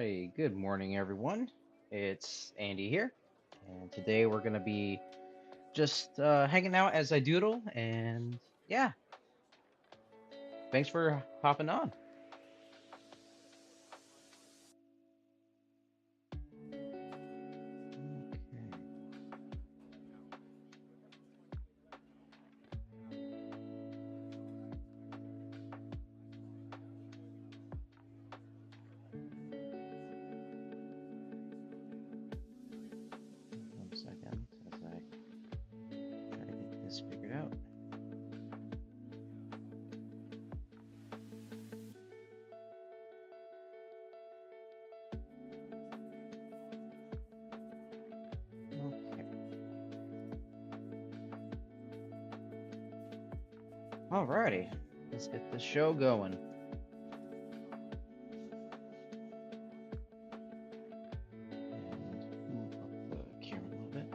Alrighty, good morning, everyone. It's Andy here, and today we're gonna be just hanging out as I doodle, and yeah, thanks for hopping on. Okay. One second as I try to get this figured out. Okay. Alrighty, let's get the show going. And move up the camera a little bit.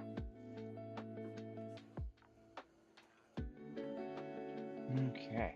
Okay.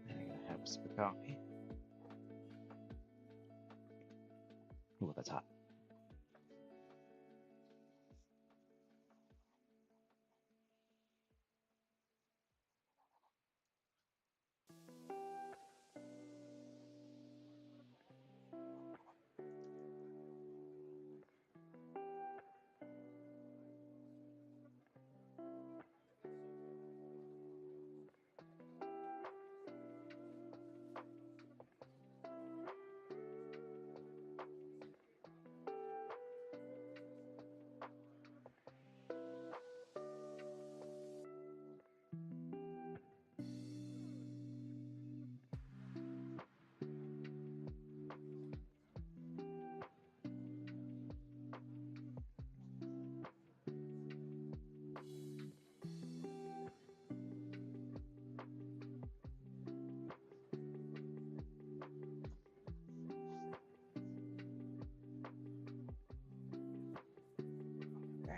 And I gotta have a sip of coffee. Ooh, that's hot.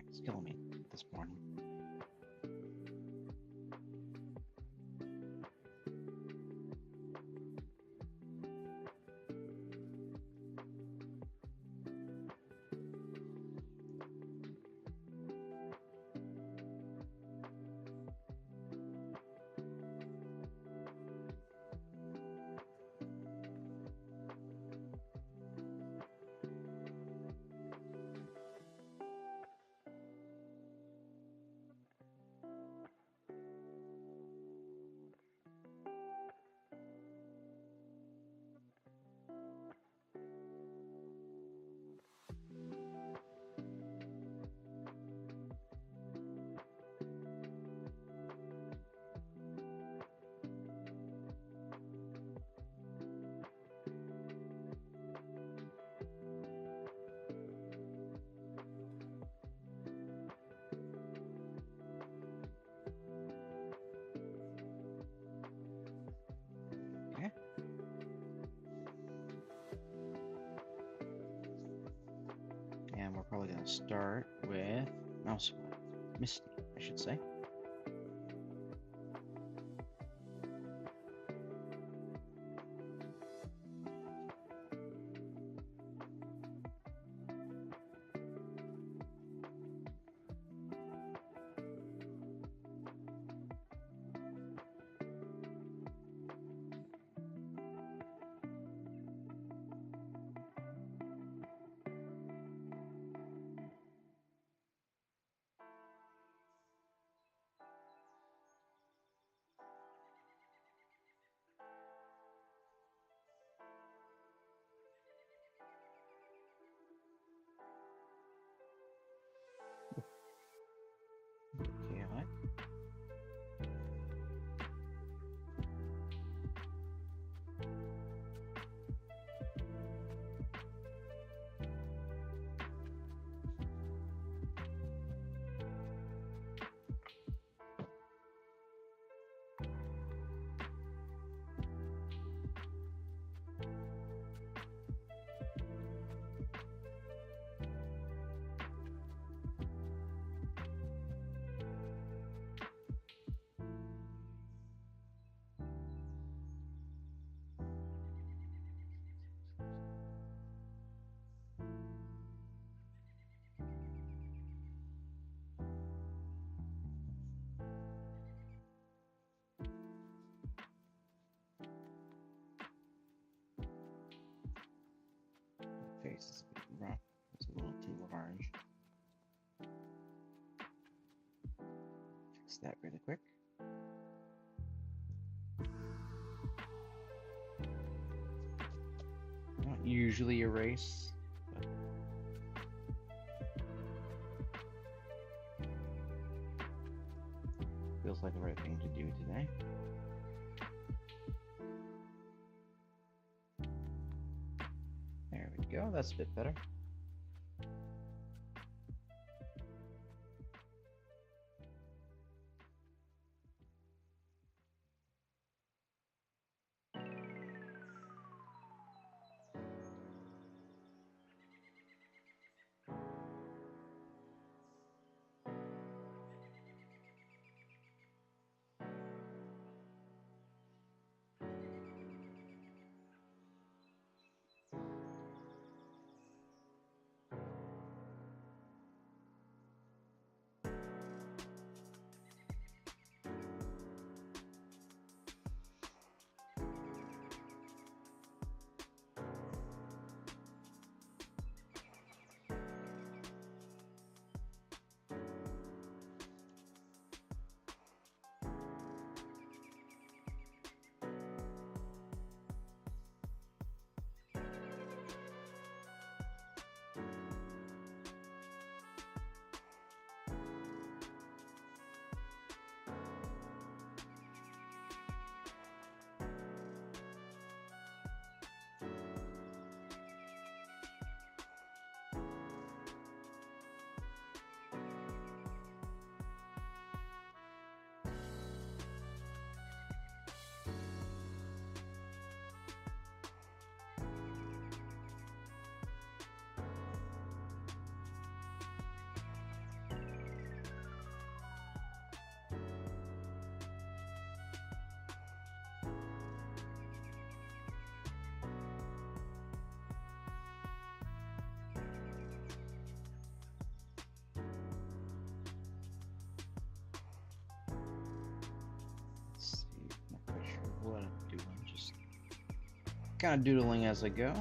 It's killing me this morning. Okay. And we're probably going to start with Mouse Misty, I should say. face is a bit rough. It's a little too large. Fix that really quick. I don't usually erase, but feels like the right thing to do today. There we go, that's a bit better. What I'm doing, just kind of doodling as I go.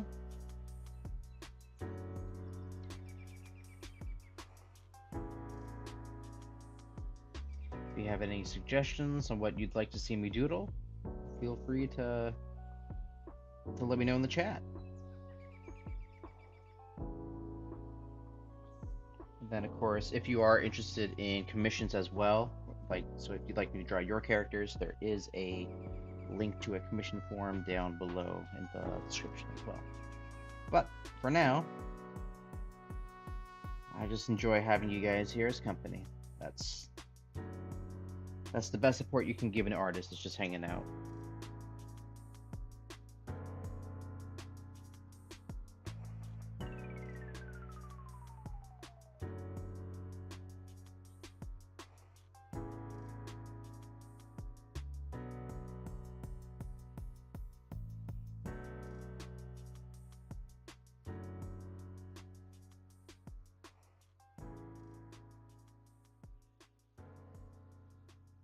If you have any suggestions on what you'd like to see me doodle, feel free to let me know in the chat. And then, of course, if you are interested in commissions as well, so if you'd like me to draw your characters, there is a link to a commission form down below in the description as well. But for now, I just enjoy having you guys here as company. That's the best support you can give an artist, is just hanging out.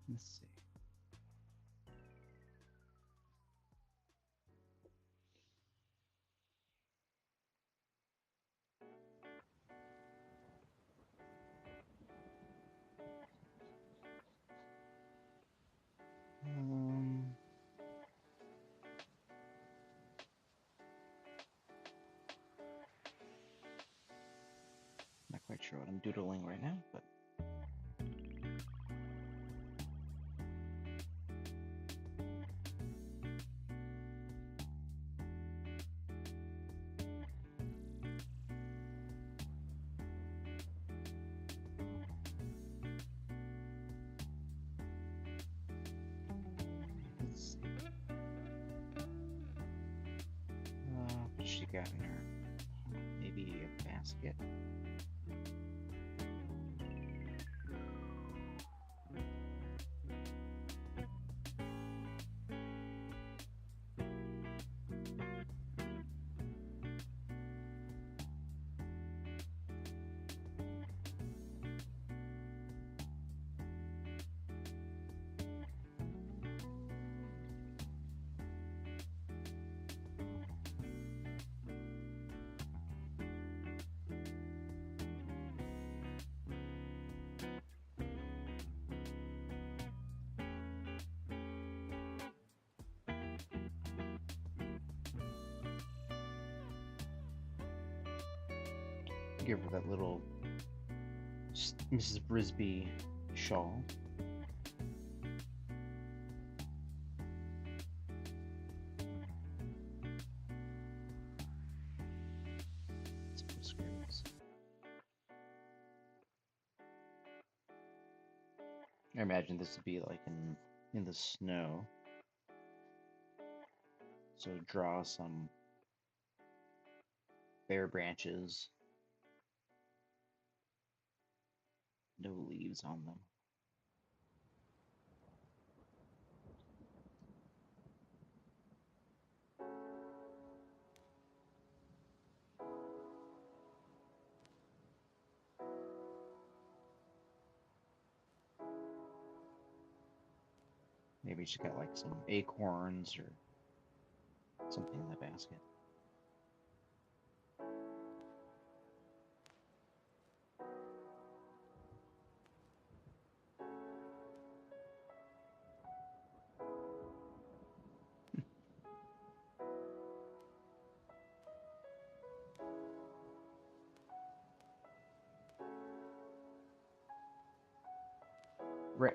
Let's see. Not quite sure what I'm doodling right now, but let's see. What she got in her? Maybe a basket. give her that little Mrs. Brisby shawl. I imagine this would be like in the snow. So draw some bare branches, no leaves on them. Maybe she's got like some acorns or something in the basket.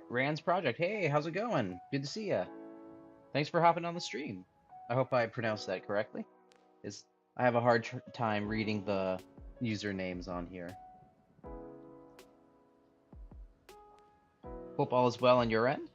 Rand's project. Hey, how's it going? Good to see ya. Thanks for hopping on the stream. I hope I pronounced that correctly. I have a hard time reading the usernames on here. Hope all is well on your end.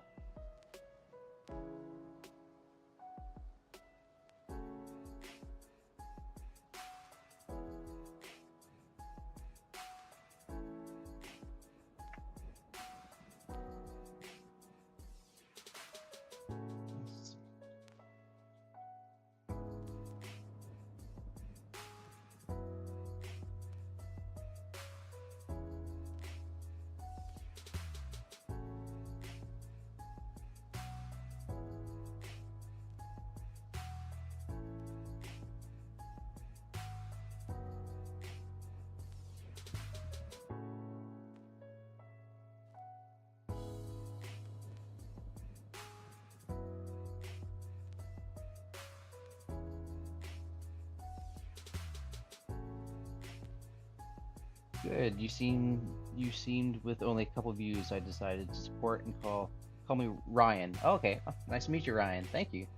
Good. You seemed with only a couple views. I decided to support and call me Ryan. Oh, okay. Oh, nice to meet you, Ryan. Thank you.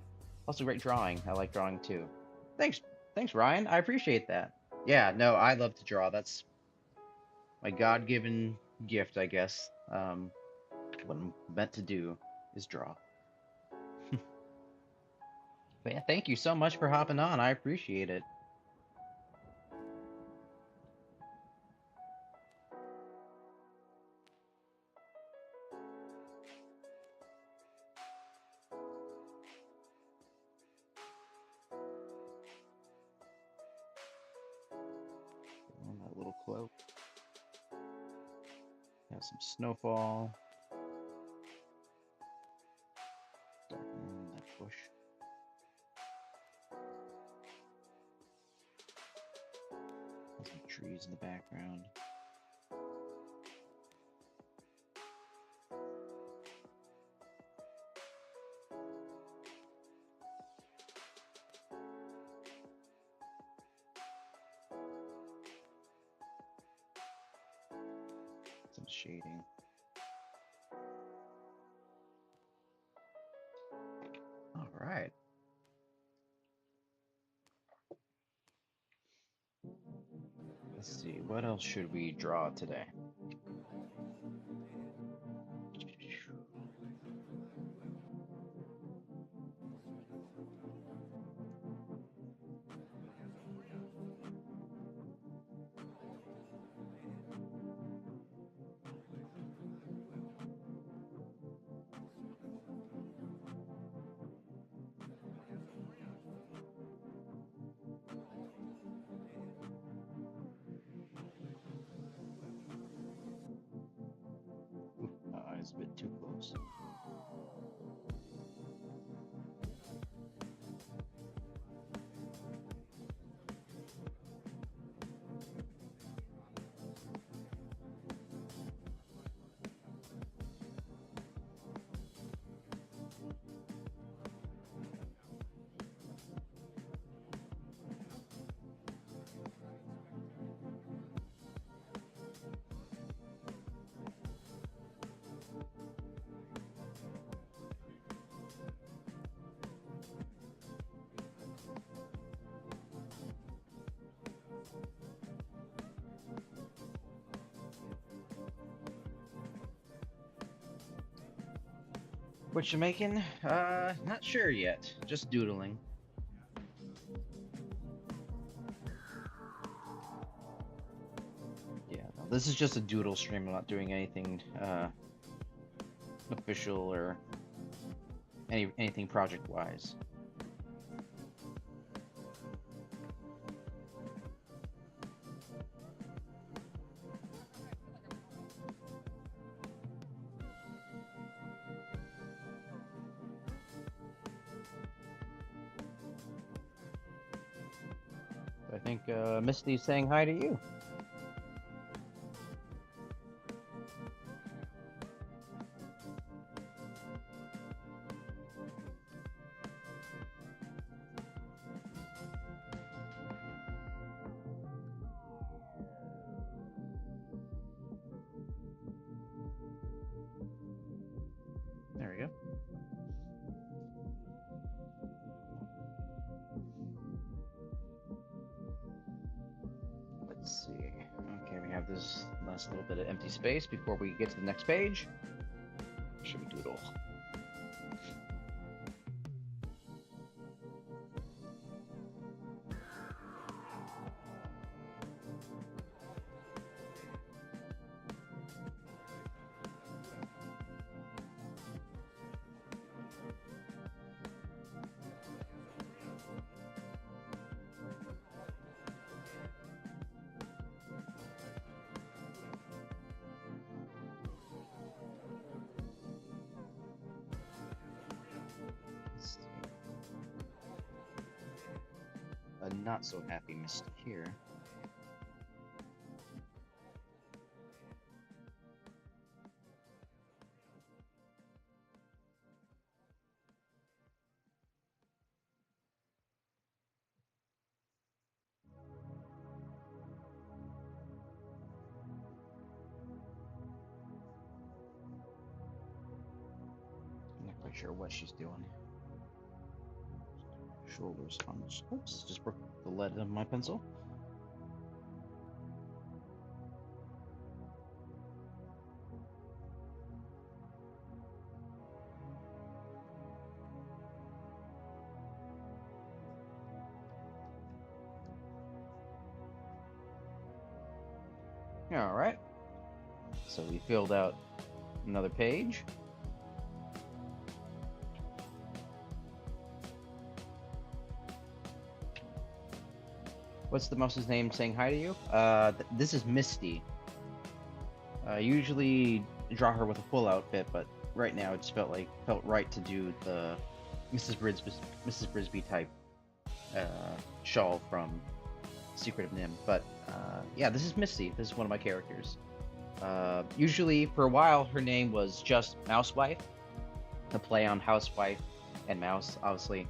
Also great drawing. I like drawing too. Thanks. Thanks, Ryan. I appreciate that. Yeah, no, I love to draw. That's my God-given gift, I guess. What I'm meant to do is draw. But yeah, thank you so much for hopping on. I appreciate it. On that little cloak. Have some snowfall. Darken that bush. Some trees in the background. Some shading. All right. Let's see, what else should we draw today? It's a bit too close. What you making? Not sure yet. Just doodling. Yeah, no, this is just a doodle stream. I'm not doing anything official or anything project-wise. I think Misty's saying hi to you. There we go. Let's see. Okay, we have this last little bit of empty space before we get to the next page. Should we doodle? A not so happy Misty here. I'm not quite sure what she's doing. Shoulders hunched. Oops, just broke the lead on my pencil. All right. So we filled out another page. What's the mouse's name saying hi to you? This is Misty. I usually draw her with a full outfit, but right now it just felt right to do the Mrs. Brisby type shawl from Secret of Nim. But yeah, this is Misty. This is one of my characters. Usually, for a while, her name was just Mousewife, a play on housewife and mouse, obviously.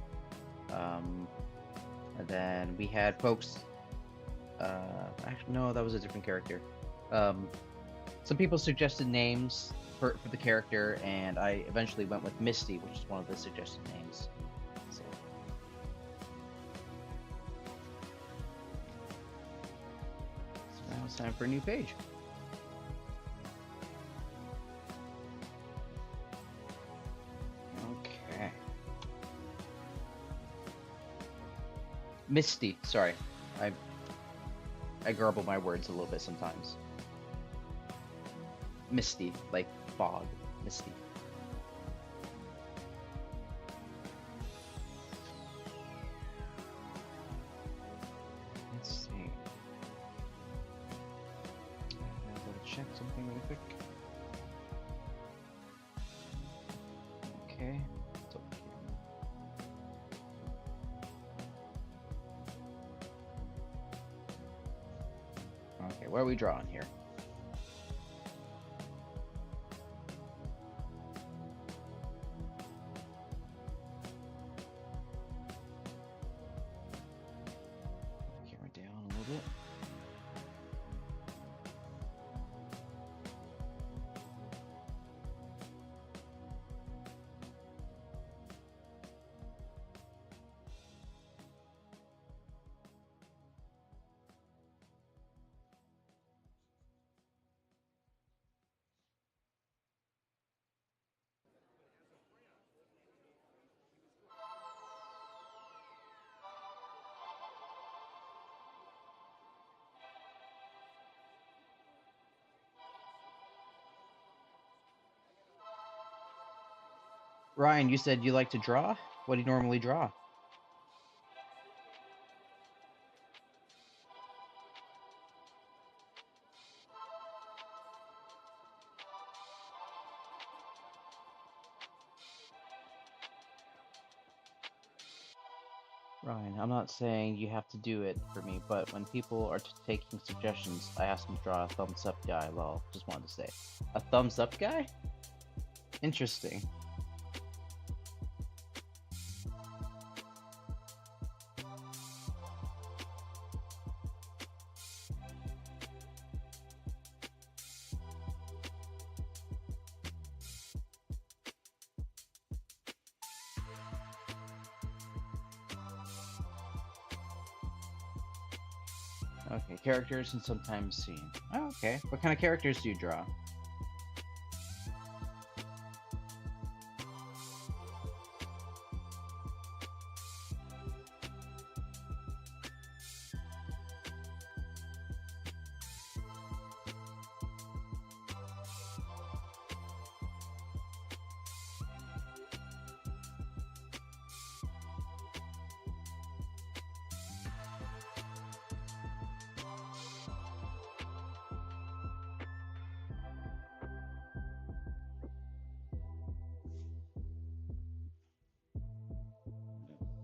And then we had folks. Actually, no, that was a different character. Some people suggested names for the character, and I eventually went with Misty, which is one of the suggested names. So now it's time for a new page. Okay. Misty, sorry. I garble my words a little bit sometimes. Misty, like fog. Misty. Let's see. I'm gonna check something really quick. Okay. It's over here. Okay, what are we drawing here? Camera down a little bit. Ryan, you said you like to draw? What do you normally draw? Ryan, I'm not saying you have to do it for me, but when people are taking suggestions, I ask them to draw a thumbs up guy. Lol, just wanted to say. A thumbs up guy? Interesting. Okay, characters and sometimes scene. Oh, okay. What kind of characters do you draw?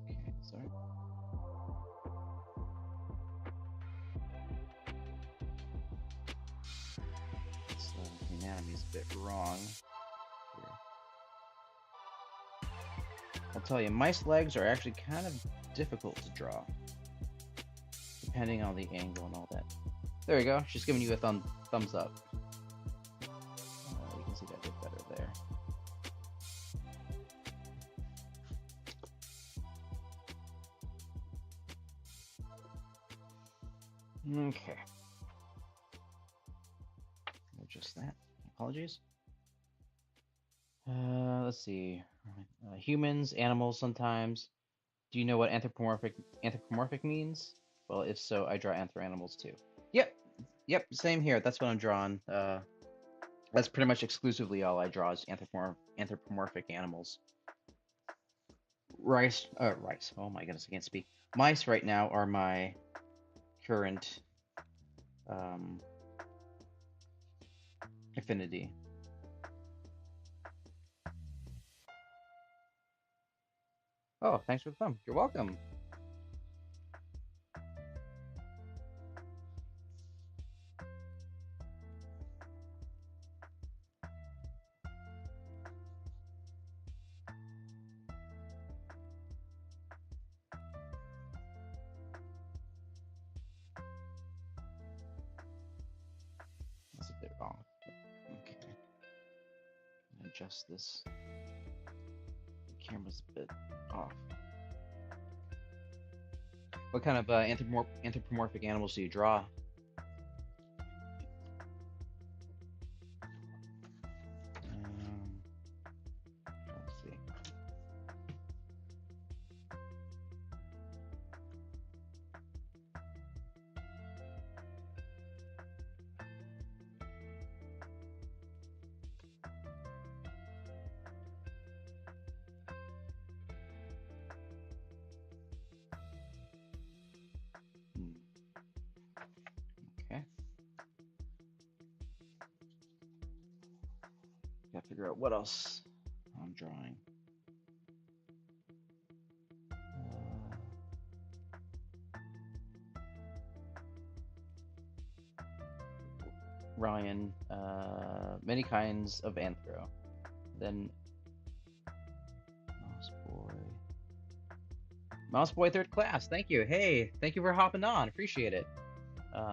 Okay, sorry. The anatomy's a bit wrong here. I'll tell you, mice legs are actually kind of difficult to draw, depending on the angle and all that. There you go. She's giving you a thumbs up. You can see that a bit better there. Okay. Just that. Apologies. Let's see. Humans, animals sometimes. Do you know what anthropomorphic means? Well, if so, I draw anthro-animals too. Yep, same here. That's what I'm drawing. That's pretty much exclusively all I draw is anthropomorphic animals. Rice. Oh my goodness, I can't speak. Mice right now are my current affinity. Oh, thanks for the thumb. You're welcome. That's a bit wrong. Okay. Adjust this. The camera's a bit off. What kind of anthropomorphic animals do you draw? Let's see. Okay. Gotta figure out what else I'm drawing. Ryan, many kinds of anthro. Then Mouse Boy third class. Thank you. Hey, thank you for hopping on. Appreciate it.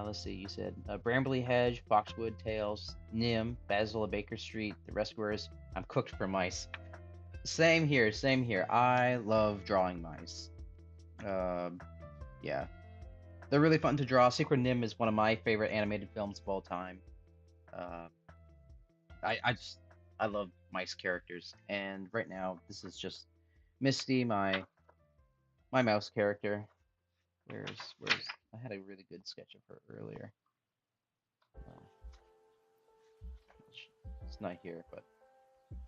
Let's see. You said Brambley Hedge, Foxwood Tales, Nim, Basil of Baker Street, The Rescuers. I'm cooked for mice. Same here. Same here. I love drawing mice. Yeah, they're really fun to draw. Secret Nim is one of my favorite animated films of all time. Uh, I love mice characters, and right now this is just Misty, my mouse character. Where's I had a really good sketch of her earlier. Uh, it's not here, but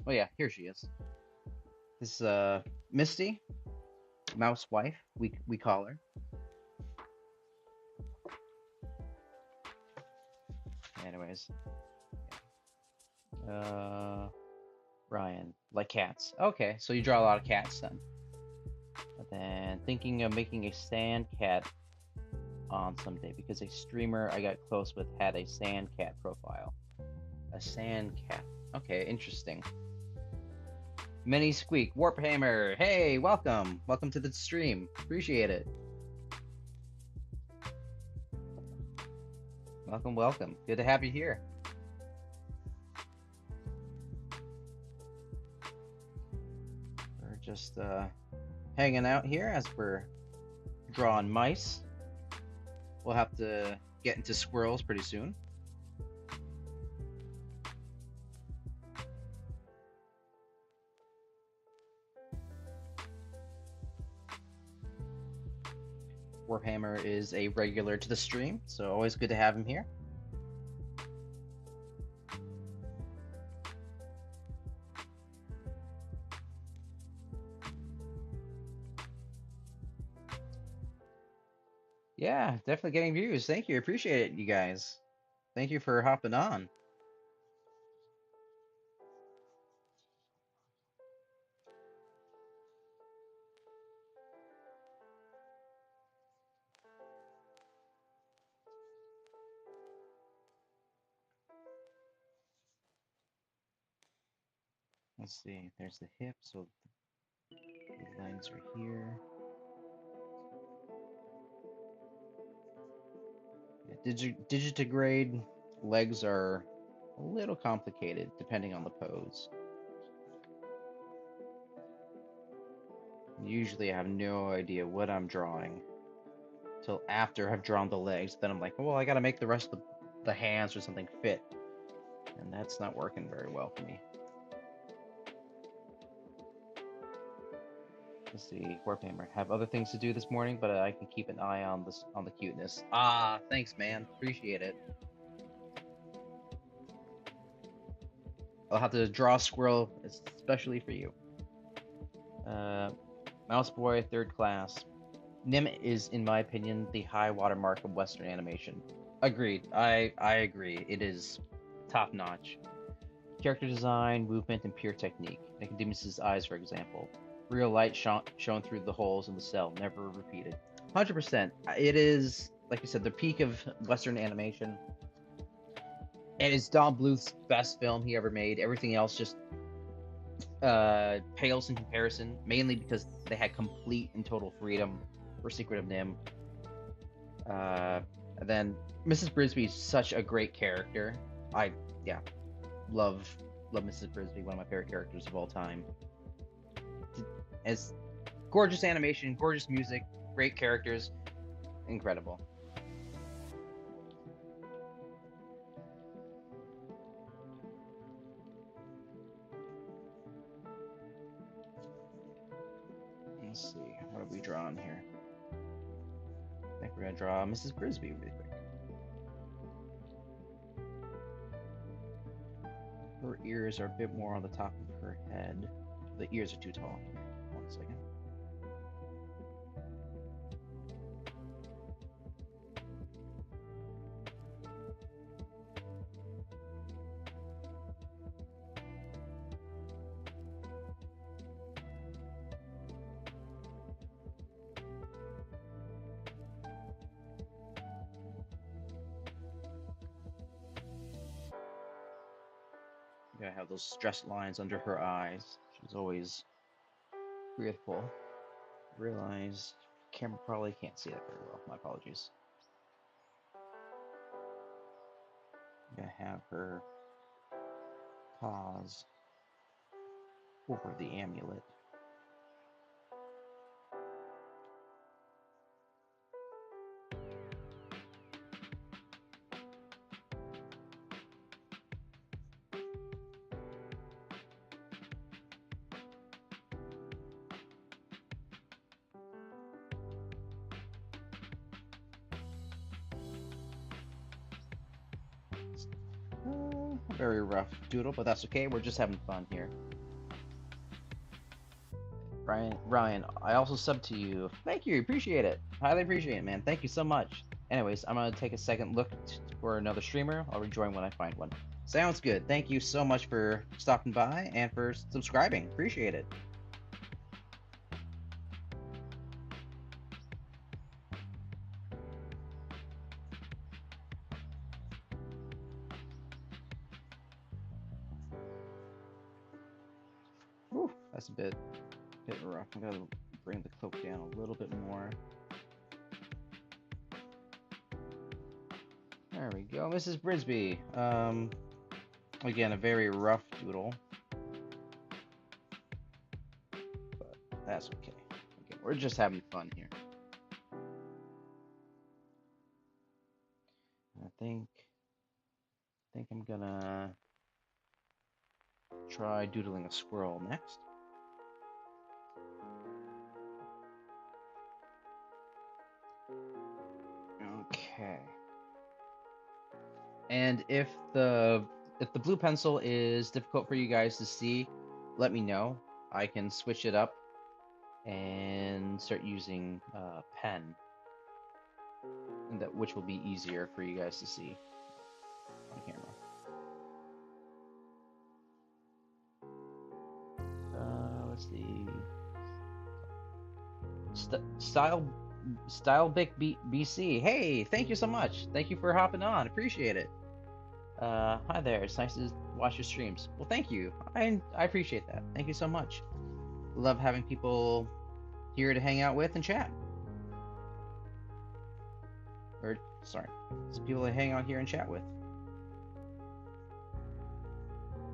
oh yeah, here she is. This is Misty, mouse wife. We call her. Anyways, Ryan, like cats. Okay, so you draw a lot of cats then. But then thinking of making a sand cat on someday because a streamer I got close with had a sand cat profile. A sand cat. Okay, interesting. Mini Squeak, Warphammer. Hey, welcome. Welcome to the stream. Appreciate it. Welcome, welcome. Good to have you here. We're just hanging out here as we're drawing mice. We'll have to get into squirrels pretty soon. Warhammer is a regular to the stream, so always good to have him here. Yeah, definitely getting views. Thank you. Appreciate it, you guys. Thank you for hopping on. Let's see. There's the hip, so the legs are here. Yeah, digitigrade legs are a little complicated depending on the pose. Usually I have no idea what I'm drawing till after I've drawn the legs. Then I'm like, well, I gotta make the rest of the hands or something fit. And that's not working very well for me. Let's see, Warhammer. Have other things to do this morning, but I can keep an eye on the cuteness. Ah, thanks, man. Appreciate it. I'll have to draw a squirrel especially for you. Mouse Boy, third class. Nim is, in my opinion, the high watermark of Western animation. Agreed. I agree. It is top notch. Character design, movement, and pure technique. Nicodemus's eyes, for example. Real light shone through the holes in the cell, never repeated. 100%. It is, like you said, the peak of Western animation. And it's Don Bluth's best film he ever made. Everything else just pales in comparison, mainly because they had complete and total freedom for Secret of Nim. And then Mrs. Brisby is such a great character. Yeah, love Mrs. Brisby, one of my favorite characters of all time. As gorgeous animation, gorgeous music, great characters, incredible. Let's see, what have we drawn here? I think we're gonna draw Mrs. Brisby really quick. Her ears are a bit more on the top of her head. The ears are too tall. 1 second. Gotta have those stress lines under her eyes. She's always beautiful. Realize camera probably can't see that very well. My apologies. I'm gonna have her pause over the amulet. Very rough doodle, but that's okay. We're just having fun here. Ryan, I also sub to you. Thank you, appreciate it. Highly appreciate it, man. Thank you so much. Anyways, I'm gonna take a second look for another streamer. I'll rejoin when I find one. Sounds good. Thank you so much for stopping by and for subscribing. Appreciate it. Whew, that's a bit rough. I'm gonna bring the cloak down a little bit more. There we go, Mrs. Brisby. Again, a very rough doodle, but that's okay. Again, we're just having fun here. I think I'm gonna try doodling a squirrel next. Okay. And if the blue pencil is difficult for you guys to see, let me know. I can switch it up and start using pen, and which will be easier for you guys to see on camera. Let's see. Stylebic BC. Hey, thank you so much. Thank you for hopping on. Appreciate it. Hi there. It's nice to watch your streams. Well, thank you. I appreciate that. Thank you so much. Love having people here to hang out with and chat. Or sorry, it's people to hang out here and chat with.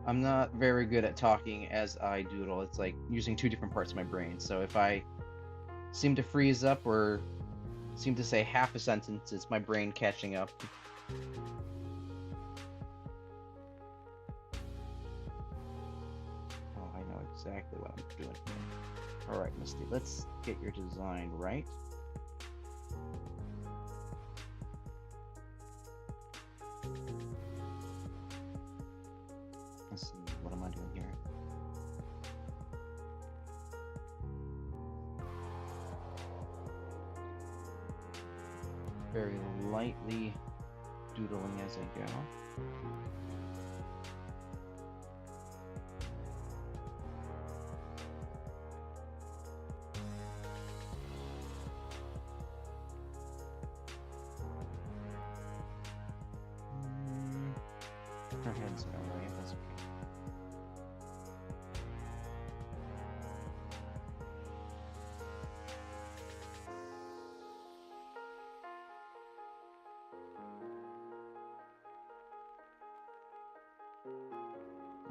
I'm not very good at talking as I doodle. It's like using two different parts of my brain. So if I seem to freeze up or seem to say half a sentence, it's my brain catching up. Oh, I know exactly what I'm doing here. Alright, Misty, let's get your design right. Let's see, what am I doing here? Very lightly doodling as I go. Her head's in our way, that's okay.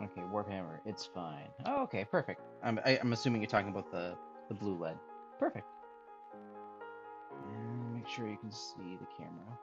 Okay, Warhammer, it's fine. Oh, okay, perfect. I'm assuming you're talking about the blue lead. Perfect. And make sure you can see the camera.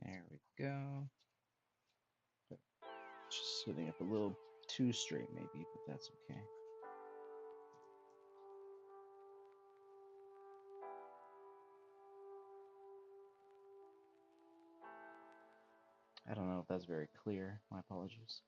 There we go. Just sitting up a little too straight maybe, but that's okay. I don't know if that's very clear. My apologies.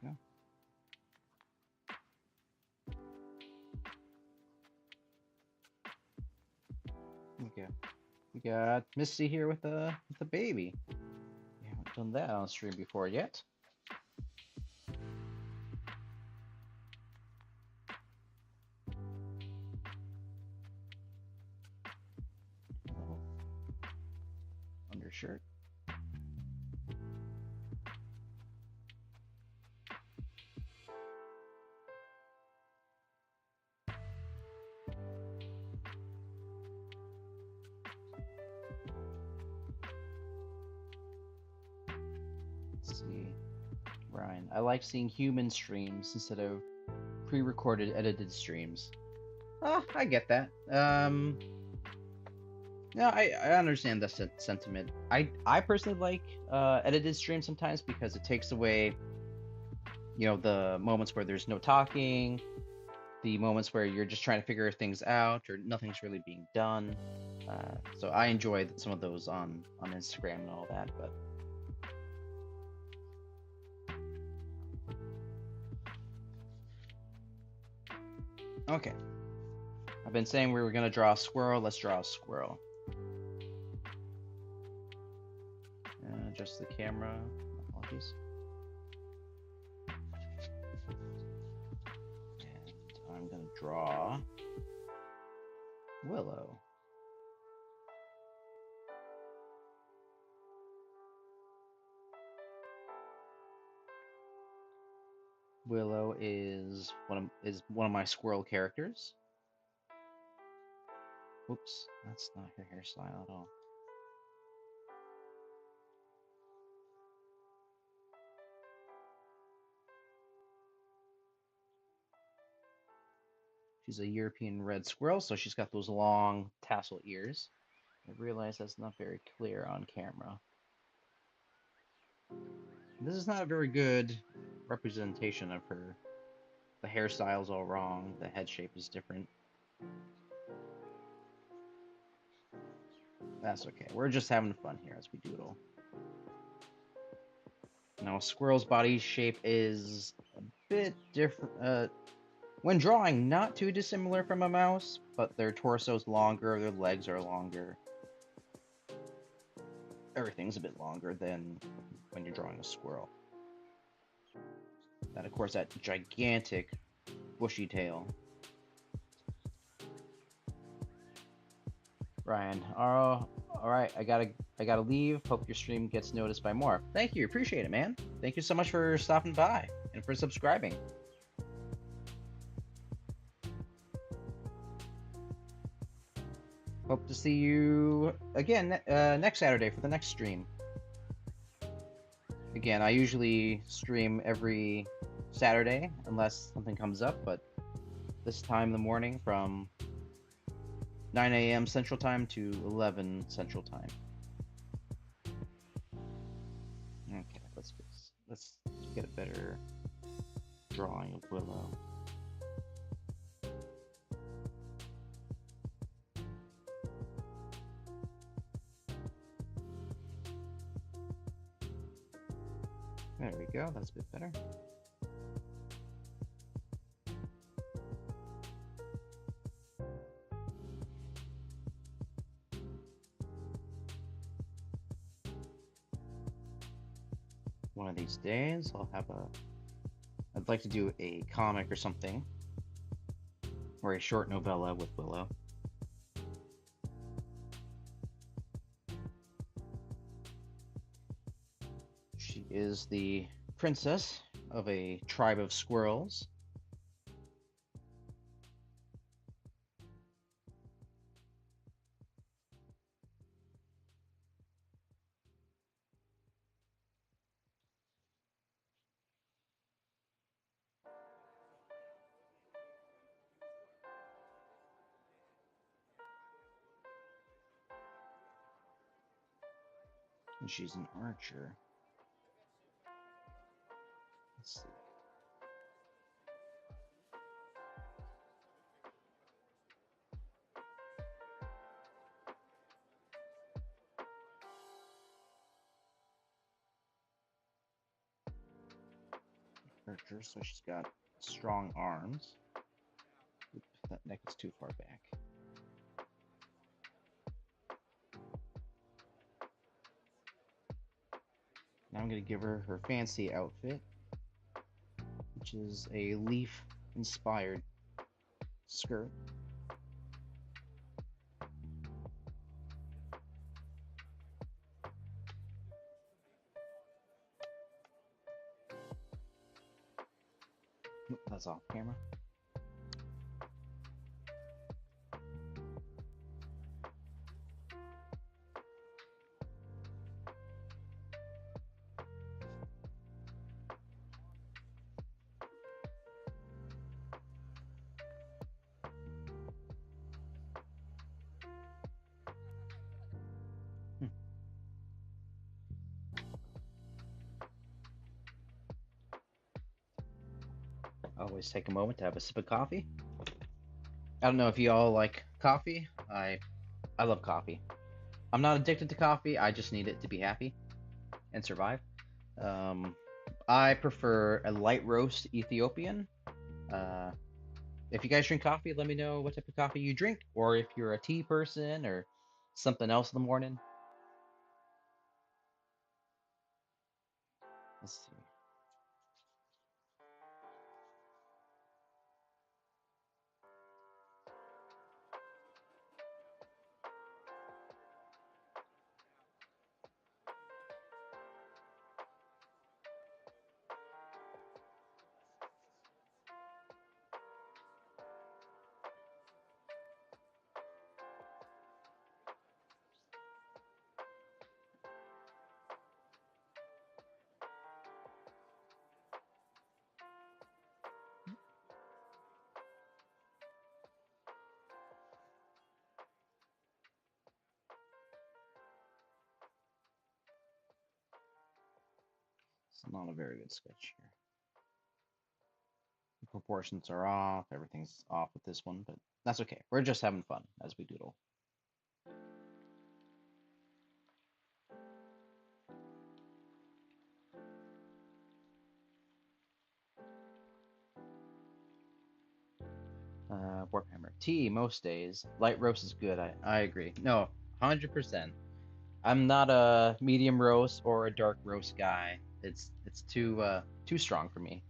There we go. We got Misty here with a baby. We haven't done that on stream before yet. shirt. Let's see. Ryan, I like seeing human streams instead of pre-recorded edited streams. Ah, I get that. No, I understand the sentiment. I personally like edited streams sometimes because it takes away, the moments where there's no talking, the moments where you're just trying to figure things out or nothing's really being done. So I enjoy some of those on Instagram and all that, but okay. I've been saying we were gonna draw a squirrel. Let's draw a squirrel. Adjust the camera. Apologies. And I'm gonna draw Willow. Willow is one of my squirrel characters. Oops, that's not her hairstyle at all. She's a European red squirrel, so she's got those long tassel ears. I realize that's not very clear on camera. This is not a very good representation of her. The hairstyle's all wrong, the head shape is different. That's okay. We're just having fun here as we doodle. Now, a squirrel's body shape is a bit different. When drawing, not too dissimilar from a mouse, but their torso's longer, their legs are longer. Everything's a bit longer than when you're drawing a squirrel. And of course, that gigantic bushy tail. Ryan, all right, I gotta leave. Hope your stream gets noticed by more. Thank you, appreciate it, man. Thank you so much for stopping by and for subscribing. Hope to see you again next Saturday for the next stream. Again, I usually stream every Saturday unless something comes up, but this time in the morning from 9 a.m. Central Time to 11 Central Time. Okay, let's get a better drawing of Willow. There we go, that's a bit better. One of these days, I'd like to do a comic or something, or a short novella with Willow. She is the princess of a tribe of squirrels. And she's an archer. Let's see. Archer, so she's got strong arms. Oops, that neck is too far back. Now I'm going to give her her fancy outfit, which is a leaf-inspired skirt. this off camera. Always take a moment to have a sip of coffee. I don't know if you all like coffee. I love coffee. I'm not addicted to coffee. I just need it to be happy and survive. Um, I prefer a light roast Ethiopian. Uh, if you guys drink coffee, let me know what type of coffee you drink, or if you're a tea person or something else in the morning. Let's see. It's not a very good sketch here. The proportions are off. Everything's off with this one, but that's okay. We're just having fun as we doodle. Warhammer. Tea most days. Light roast is good. I agree. No, 100%. I'm not a medium roast or a dark roast guy. It's too strong for me.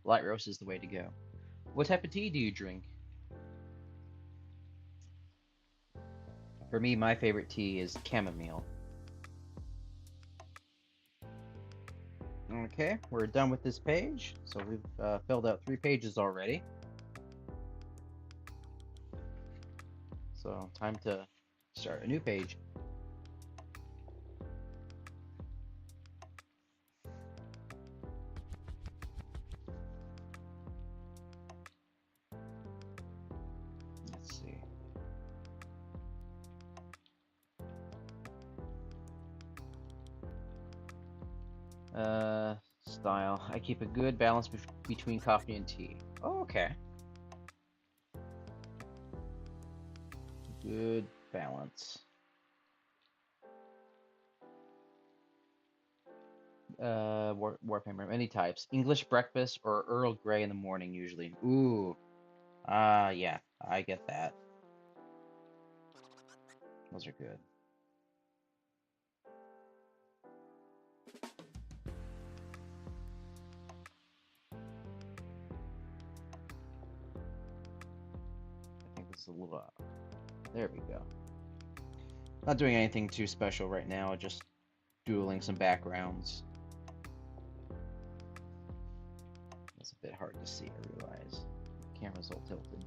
Light roast is the way to go. What type of tea do you drink? For me, my favorite tea is chamomile. Okay, we're done with this page. So we've filled out 3 pages already. So time to start a new page. Let's see. Style. I keep a good balance between coffee and tea. Oh, okay. Good balance. Warhammer. Any types. English breakfast or Earl Grey in the morning usually. Ooh. Yeah. I get that. Those are good. I think this is a little up. There we go. Not doing anything too special right now, just doodling some backgrounds. It's a bit hard to see, I realize. The camera's all tilted.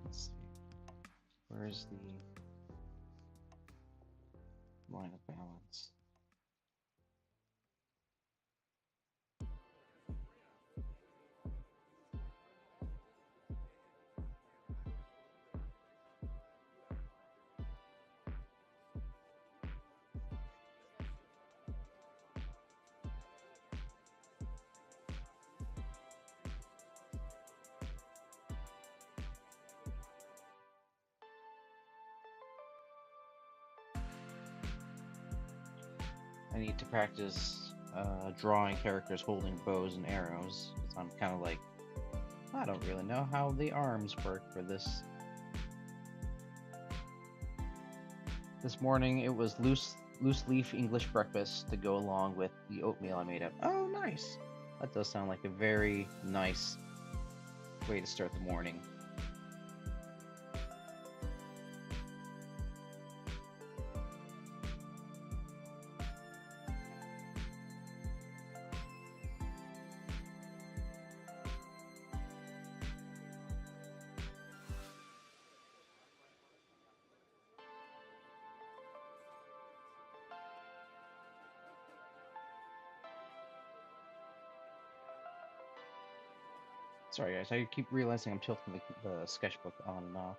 Let's see. Where's the line of balance? I need to practice drawing characters holding bows and arrows, because I'm kind of like, I don't really know how the arms work for this. This morning it was loose leaf English breakfast to go along with the oatmeal I made up. Oh, nice. That does sound like a very nice way to start the morning. Sorry, guys. I keep realizing I'm tilting the sketchbook on and off.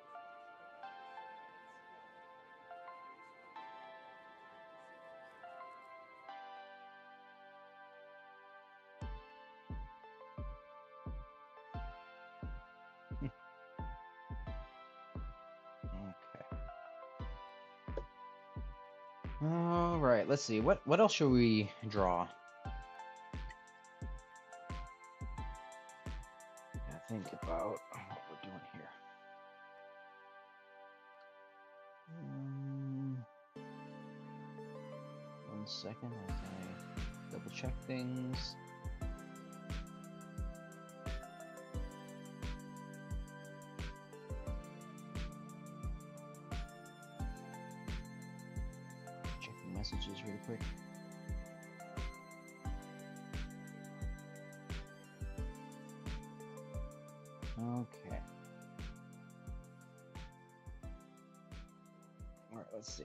Okay. All right. Let's see. What else should we draw? Gotta think about what we're doing here. One second as I double check things. Checking messages really quick. Okay. All right, let's see.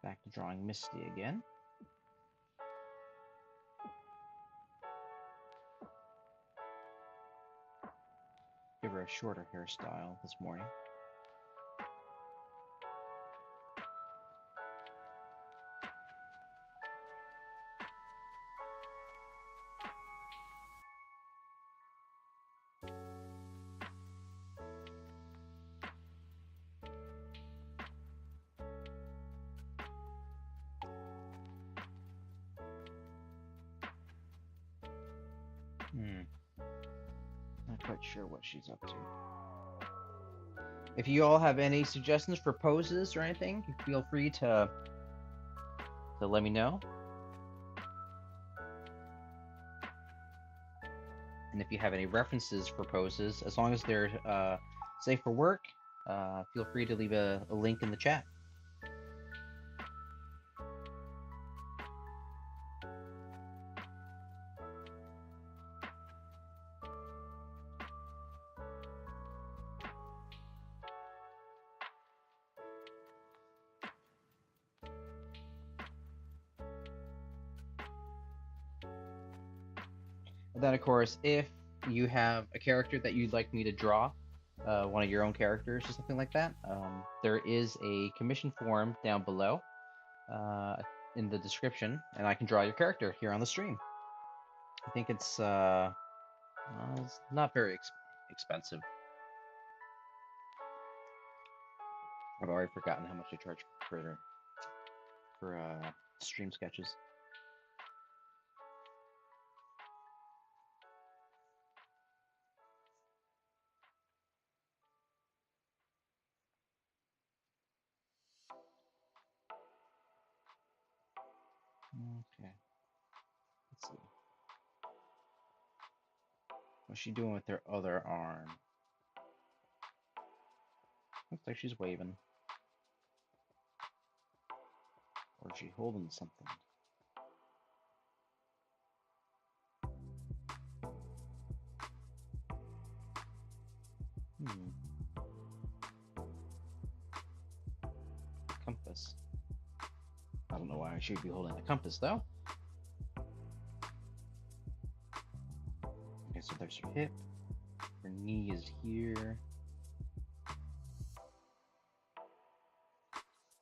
Back to drawing Misty again. Give her a shorter hairstyle this morning. Not quite sure what she's up to. If you all have any suggestions for poses or anything, feel free to let me know. And if you have any references for poses, as long as they're safe for work, feel free to leave a link in the chat. And then, of course, if you have a character that you'd like me to draw, one of your own characters or something like that, there is a commission form down below in the description, and I can draw your character here on the stream. I think it's not very expensive. I've already forgotten how much I charge for stream sketches. Okay. Let's see. What's she doing with her other arm? Looks like she's waving. Or is she holding something? Compass. I don't know why I should be holding a compass, though. Okay, so there's her hip. Her knee is here.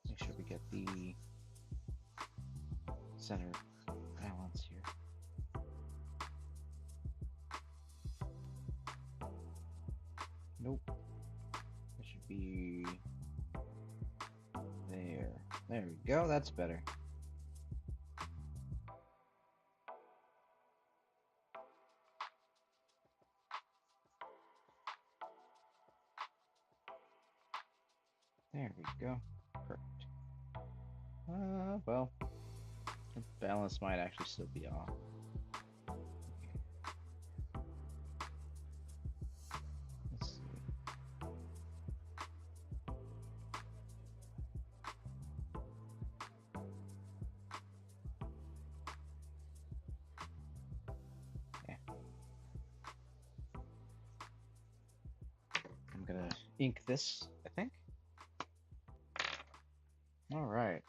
Make sure we get the center balance here. Nope. That should be there. There we go. That's better. There we go. Perfect. Well, the balance might actually still be off. Let's see. ink this, I think. All right.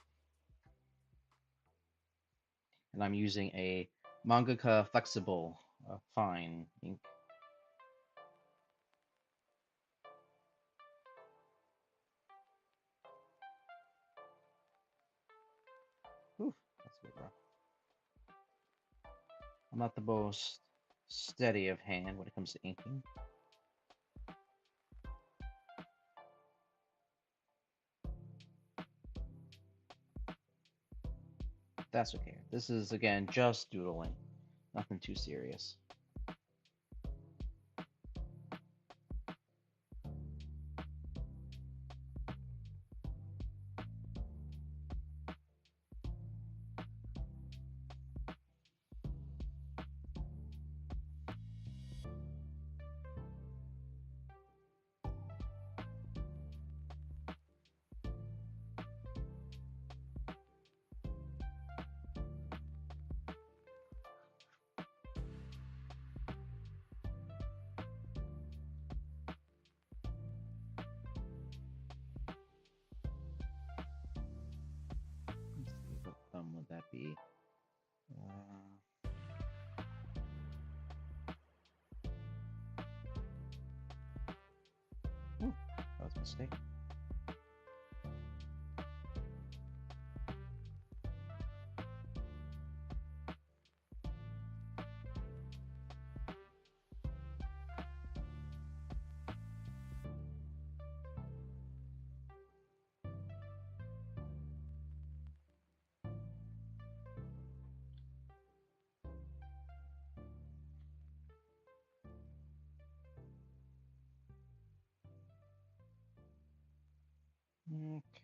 And I'm using a Mangaka Flexible fine ink. Oof, that's a bit rough. I'm not the most steady of hand when it comes to inking. That's okay. This is, again, just doodling. Nothing too serious. Let's see, what thumb would that be? Ooh, that was a mistake.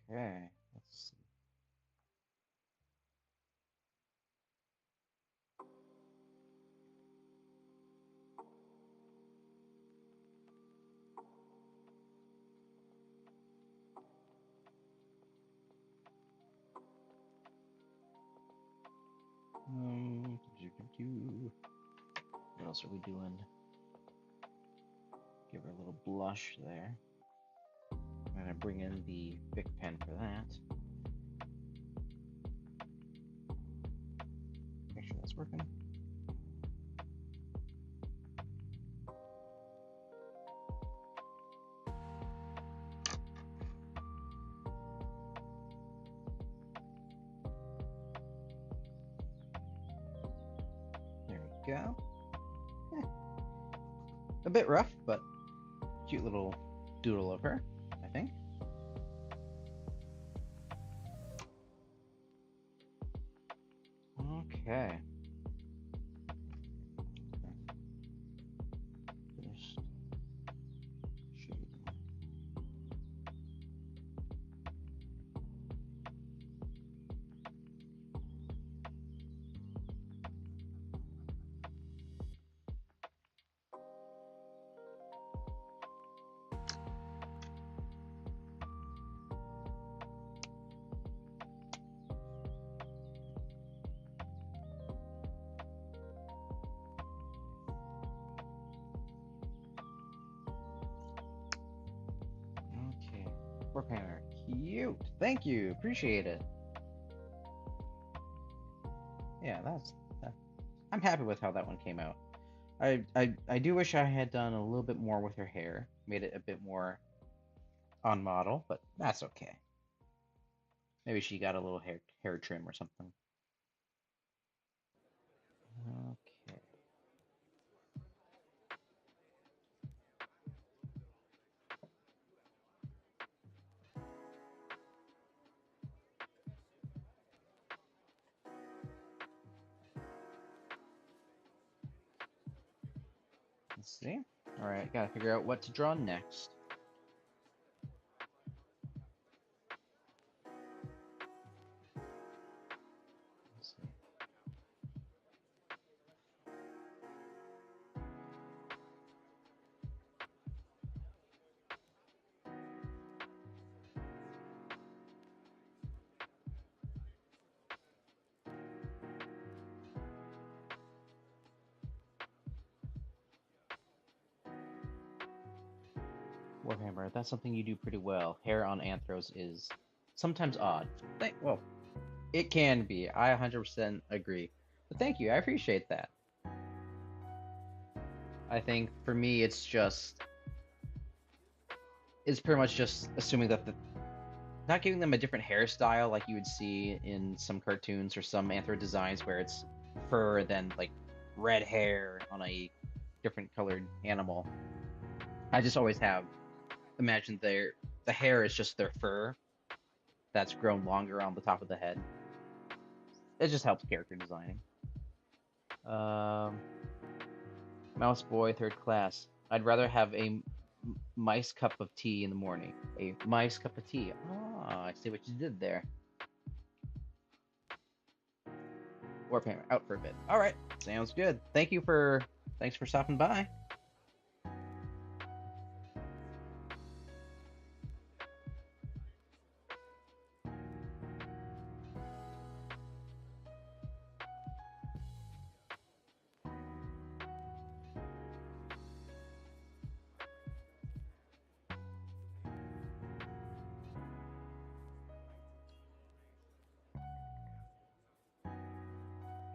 Okay, let's see. What else are we doing? Give her a little blush there. I'm gonna bring in the Bic pen for that. Make sure that's working. There we go. A bit rough, but cute little doodle of her, I think. Okay. Finished shading. Okay. Four painter. Cute. Thank you. Appreciate it. Yeah, I'm happy with how that one came out. I do wish I had done a little bit more with her hair, made it a bit more on model, but that's okay. Maybe she got a little hair trim or something. Okay. Let's see. All right, gotta figure out what to draw next. Let's see. Warhammer, that's something you do pretty well. Hair on anthros is sometimes odd. Well, it can be. I 100% agree. But thank you. I appreciate that. I think for me, it's pretty much just assuming that not giving them a different hairstyle like you would see in some cartoons or some anthro designs where it's fur then like red hair on a different colored animal. I just always have imagined the hair is just their fur that's grown longer on the top of the head. It just helps character designing. Um, Mouse Boy, third class. I'd rather have a mice cup of tea in the morning. A mice cup of tea. Ah, I see what you did there. Warhammer out for a bit. All right, sounds good. Thanks for stopping by.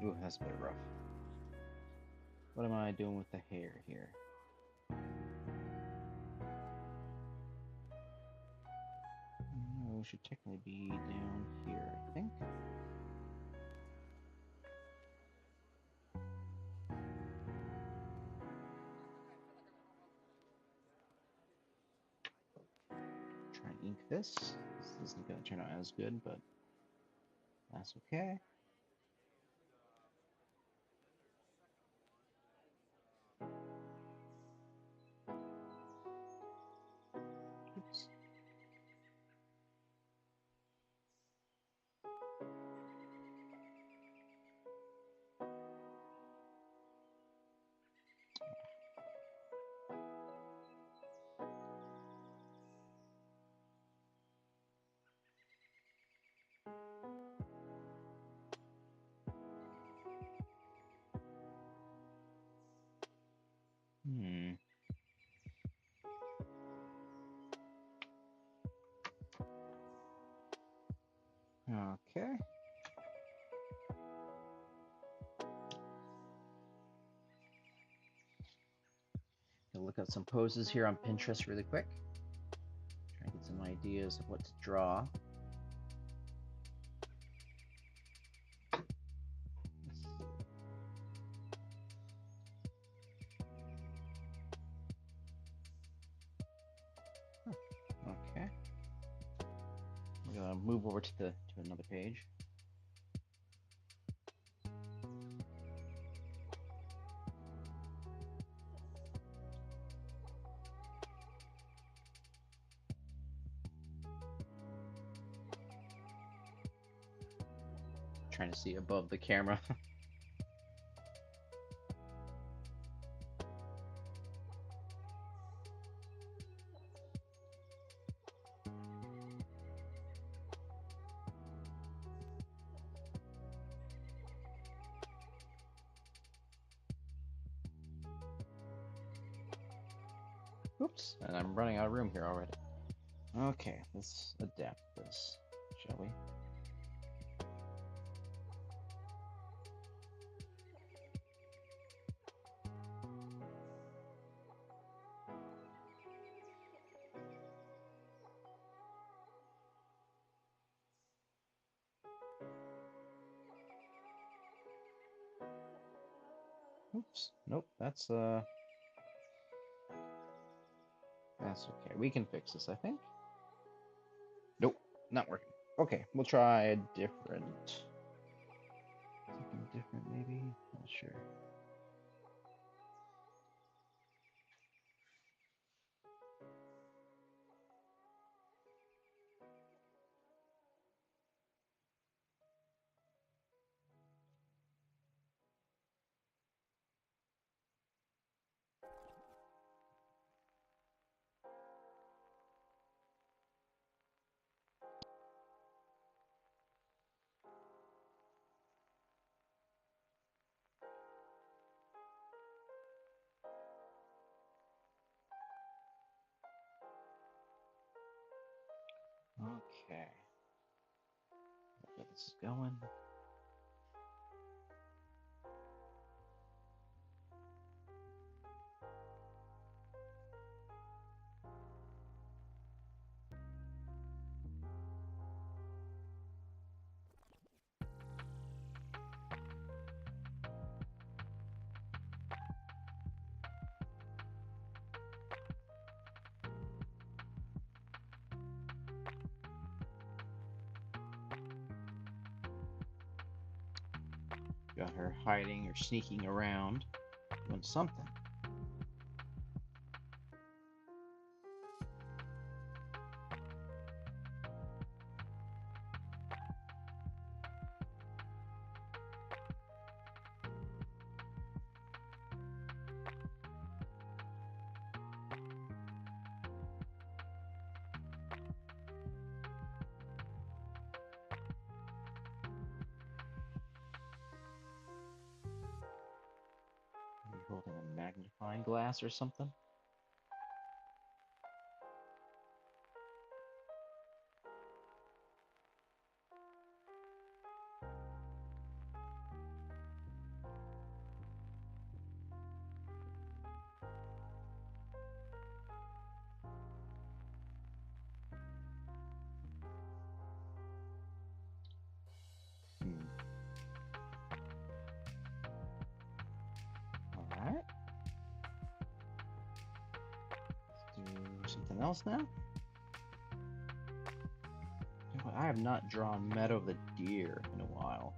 Ooh, that's a bit rough. What am I doing with the hair here? No, it should technically be down here, I think. Try and ink this. This isn't going to turn out as good, but that's okay. Oops. Hmm. Okay. Gonna look at some poses here on Pinterest really quick. Try and get some ideas of what to draw. Okay. We're gonna move over to another page. Trying to see above the camera. Oops, and I'm running out of room here already. Okay, let's adapt this, shall we? Oops, nope, that's okay. We can fix this, I think. Nope, not working. Okay, we'll try something different maybe. Not sure. Okay. Where this is going. Got her hiding or sneaking around, doing something. Are you holding a magnifying glass or something? Alright. Let's do something else now. I have not drawn Meadow the deer in a while.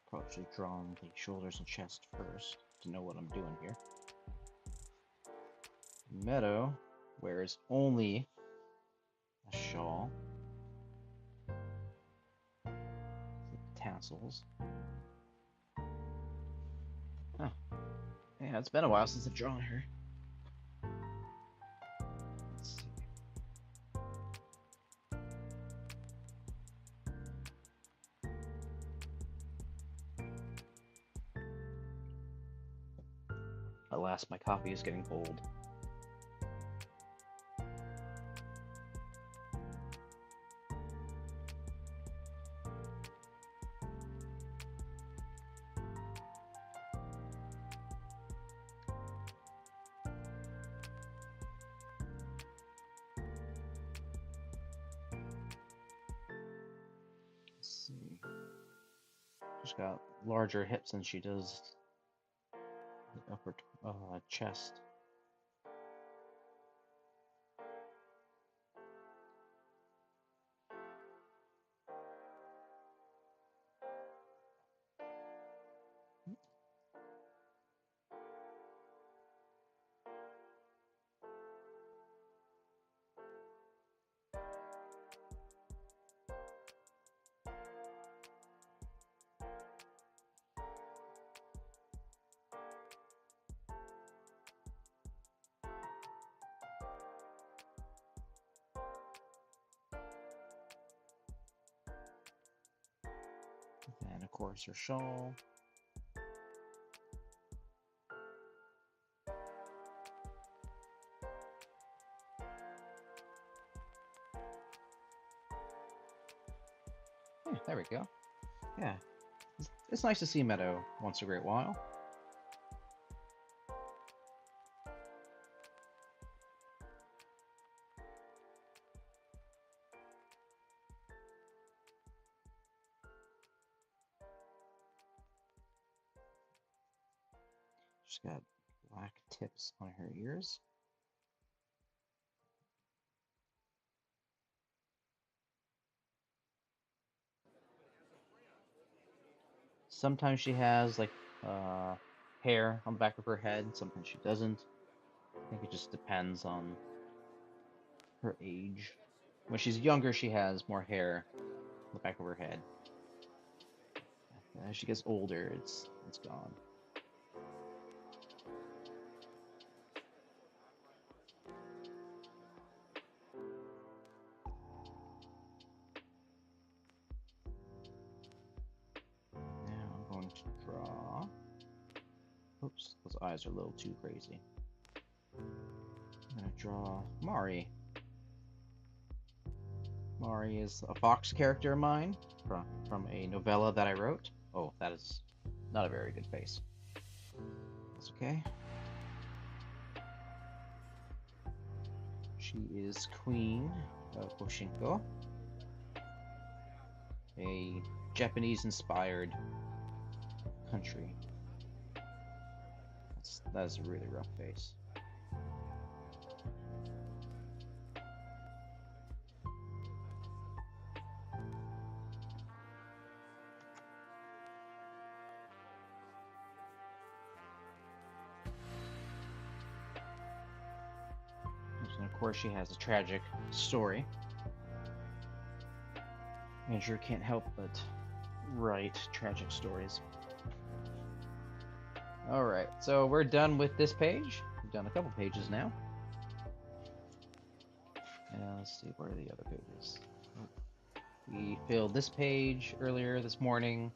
Probably should have drawn the shoulders and chest first to know what I'm doing here. Meadow wears only a shawl, tassels. Huh. Yeah, it's been a while since I've drawn her. Let's see. Alas, my copy is getting old. Let's see. She's got larger hips than she does the upper chest. And of course her shawl. Yeah, there we go. Yeah, it's nice to see Meadow once in a great while. She's got black tips on her ears. Sometimes she has like uh, hair on the back of her head, sometimes she doesn't. I think it just depends on her age. When she's younger, she has more hair on the back of her head. As she gets older, it's gone. Now I'm going to draw. Oops, those eyes are a little too crazy. I'm gonna draw Mari. Mari is a Fox character of mine from a novella that I wrote. Oh, that is not a very good face. That's okay. She is Queen of Boshinko, a Japanese-inspired country. That's a really rough face. And of course, she has a tragic story. Andrew can't help but write tragic stories. Alright, so we're done with this page. We've done a couple pages now. And let's see, where are the other pages? We filled this page earlier this morning.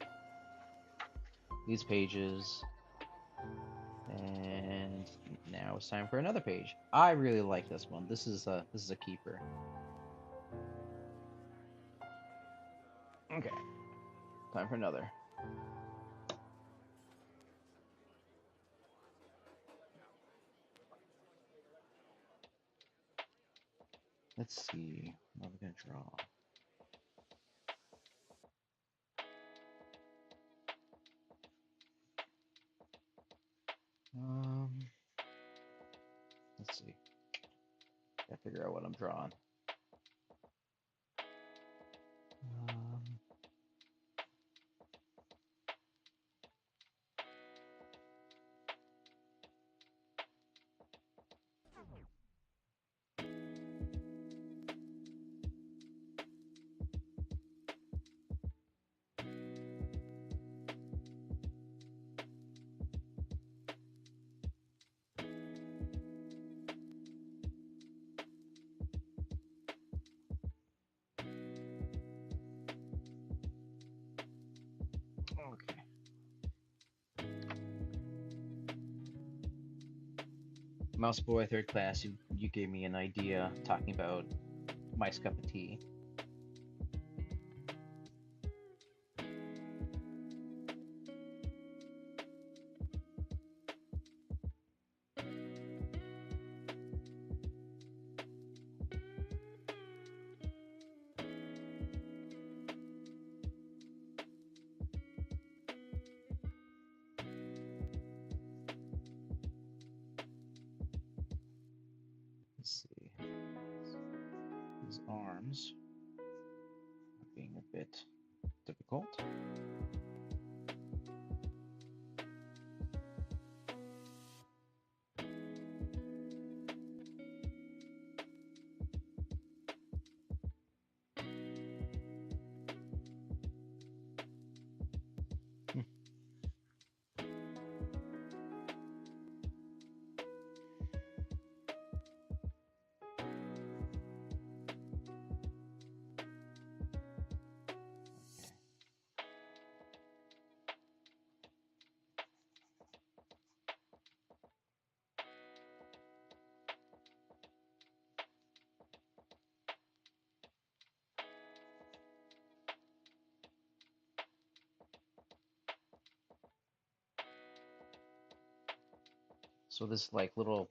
These pages. And now it's time for another page. I really like this one. This is a keeper. Okay. Time for another. Let's see. What am I gonna draw? Let's see. Gotta figure out what I'm drawing. Um, okay. Mouse Boy, third class. You gave me an idea talking about Mike's cup of tea. Let's see. His arms are being a bit difficult. So this like little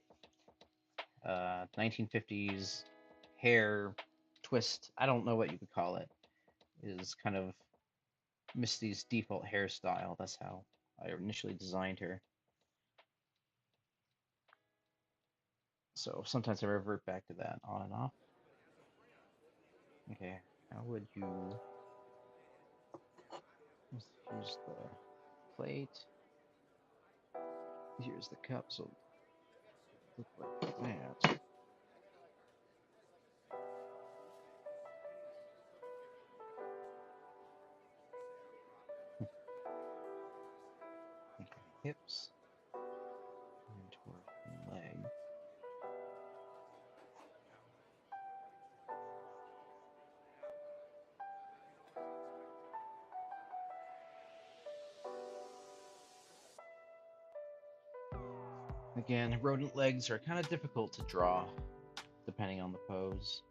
1950s hair twist, I don't know what you could call it, is kind of Misty's default hairstyle. That's how I initially designed her. So sometimes I revert back to that on and off. Okay, how would you... Here's the plate. Here's the cup, so look like that. Okay, hips and our leg. Again, rodent legs are kind of difficult to draw depending on the pose.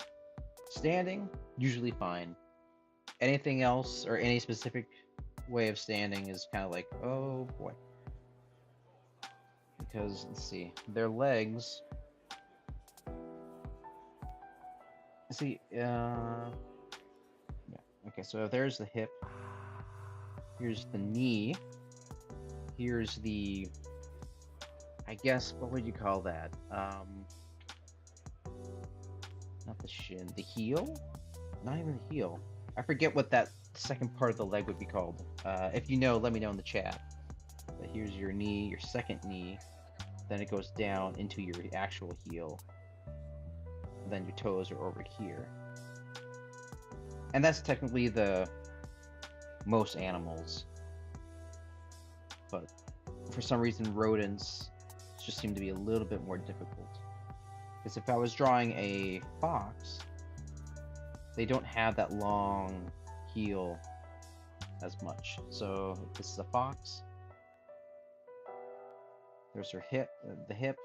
Standing, usually fine. Anything else or any specific way of standing is kind of like, oh boy. Because, let's see, their legs. See, yeah. Okay, so there's the hip. Here's the knee. Here's the, I guess, what would you call that? Not the shin, the heel? Not even the heel. I forget what that second part of the leg would be called. If you know, let me know in the chat. But here's your knee, your second knee. Then it goes down into your actual heel. And then your toes are over here. And that's technically the most animals. But for some reason, rodents just seem to be a little bit more difficult. Because if I was drawing a fox, they don't have that long heel as much. So this is a fox. There's her hip, the hip,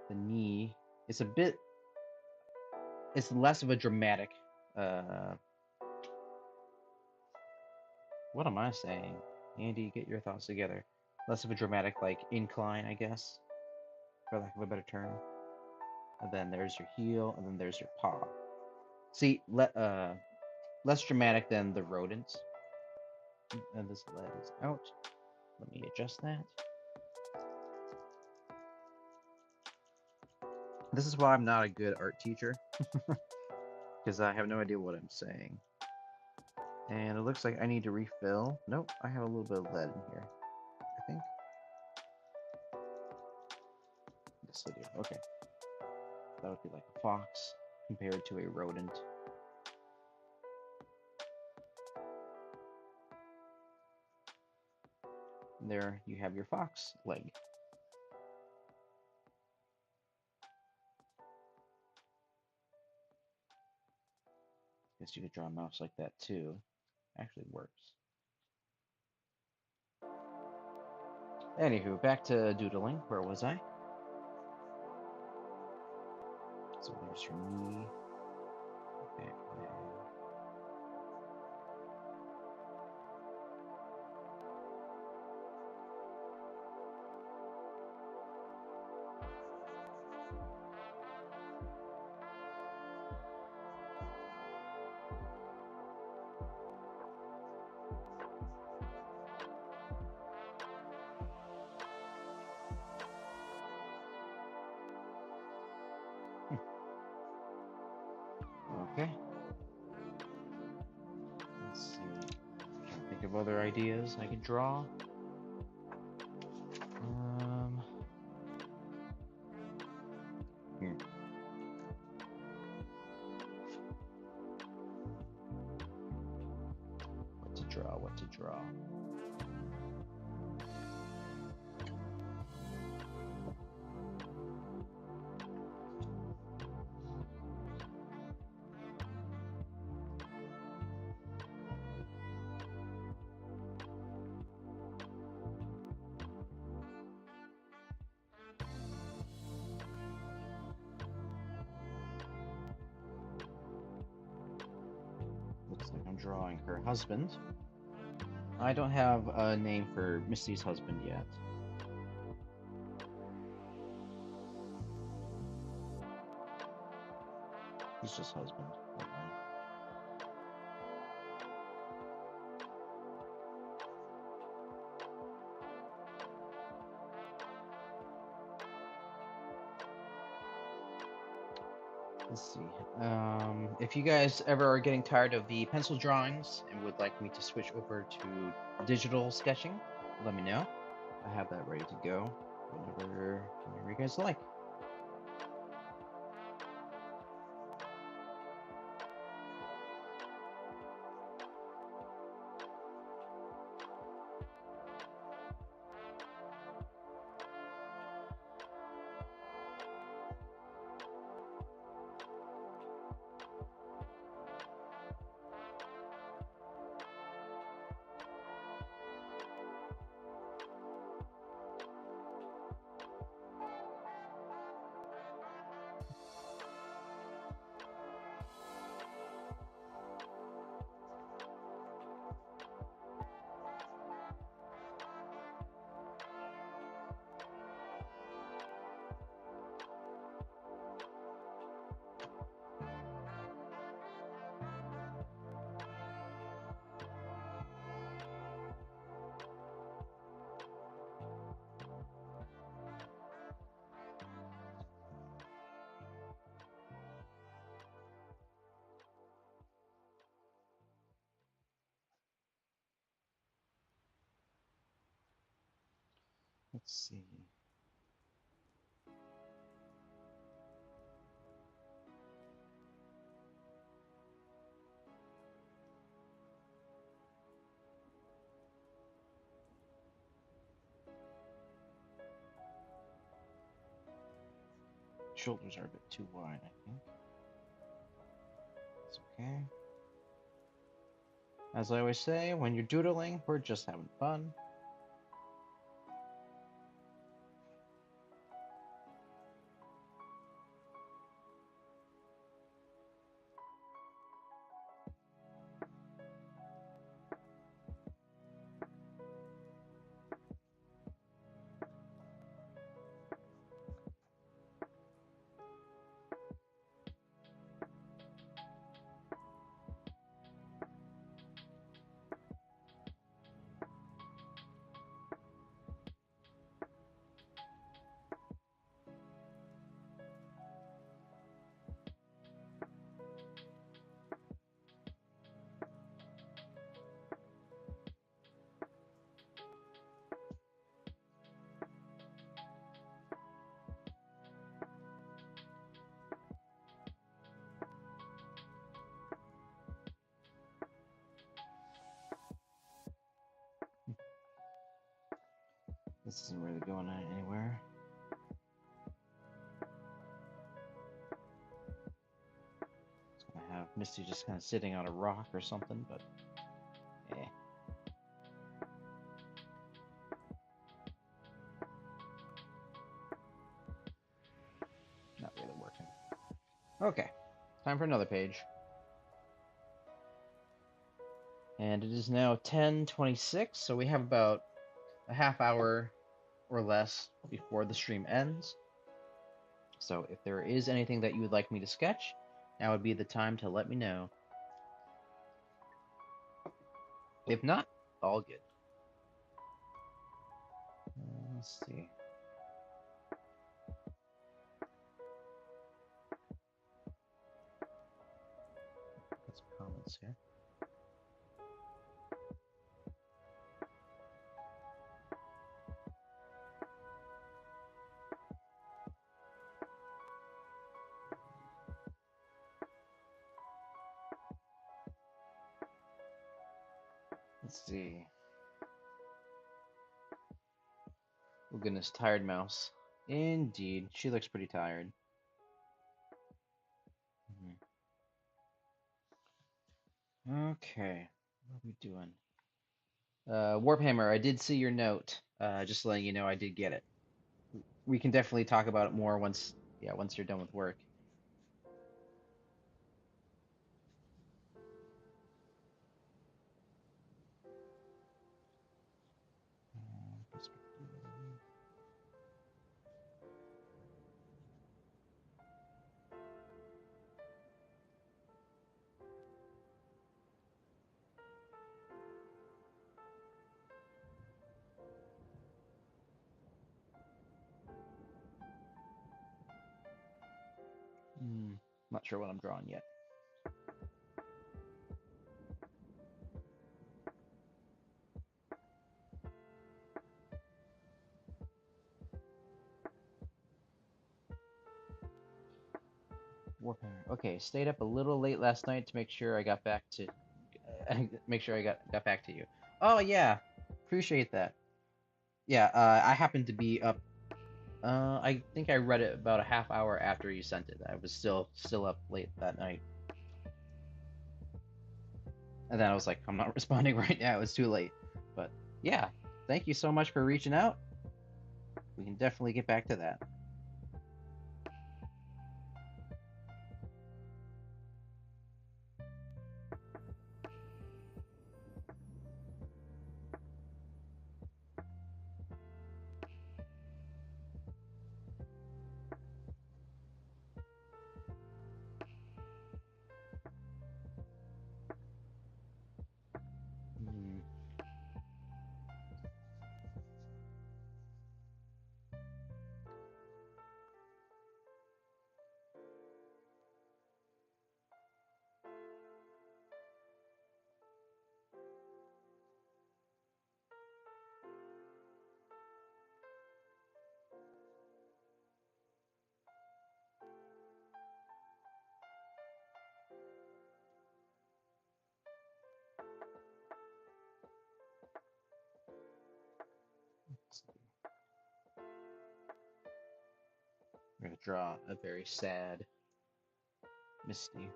the knee. It's less of a dramatic, what am I saying? Andy, get your thoughts together. Less of a dramatic, like, incline, I guess, for lack of a better term. And then there's your heel, and then there's your paw. See, less dramatic than the rodents. And this leg is out. Let me adjust that. This is why I'm not a good art teacher, because I have no idea what I'm saying. And it looks like I need to refill. Nope, I have a little bit of lead in here, I think. Yes, I do. Okay. That would be like a fox compared to a rodent. And there you have your fox leg. Guess you could draw a mouse like that too. Actually works. Anywho, back to doodling. Where was I? So there's your knee. Okay. Okay. Let's see. Trying to think of other ideas I could draw. What to draw? Looks like I'm drawing her husband. I don't have a name for Misty's husband yet. He's just husband. Okay. Let's see. If you guys ever are getting tired of the pencil drawings and would like me to switch over to digital sketching, let me know. I have that ready to go whenever you guys like. Let's see. Shoulders are a bit too wide, I think. It's okay. As I always say, when you're doodling, we're just having fun. This isn't really going anywhere. It's gonna have Misty just kind of sitting on a rock or something, but eh. Not really working. Okay, time for another page. And it is now 10:26, so we have about a half hour or less before the stream ends. So if there is anything that you would like me to sketch, now would be the time to let me know. If not, all good. Let's see. Got some comments here. Let's see. Oh goodness, tired mouse. Indeed, she looks pretty tired. Okay, what are we doing? Warphammer, I did see your note. Just letting you know I did get it. We can definitely talk about it more once, yeah, once you're done with work. Not sure what I'm drawing yet. Warhammer. Okay, stayed up a little late last night to make sure I got back to make sure I got back to you. Oh yeah, appreciate that. Yeah, I happened to be up. I think I read it about a half hour after you sent it. I was still up late that night, and then I was like, I'm not responding right now. It's too late. But yeah, thank you so much for reaching out. We can definitely get back to that. Hmm. I'm gonna draw a very sad Misty.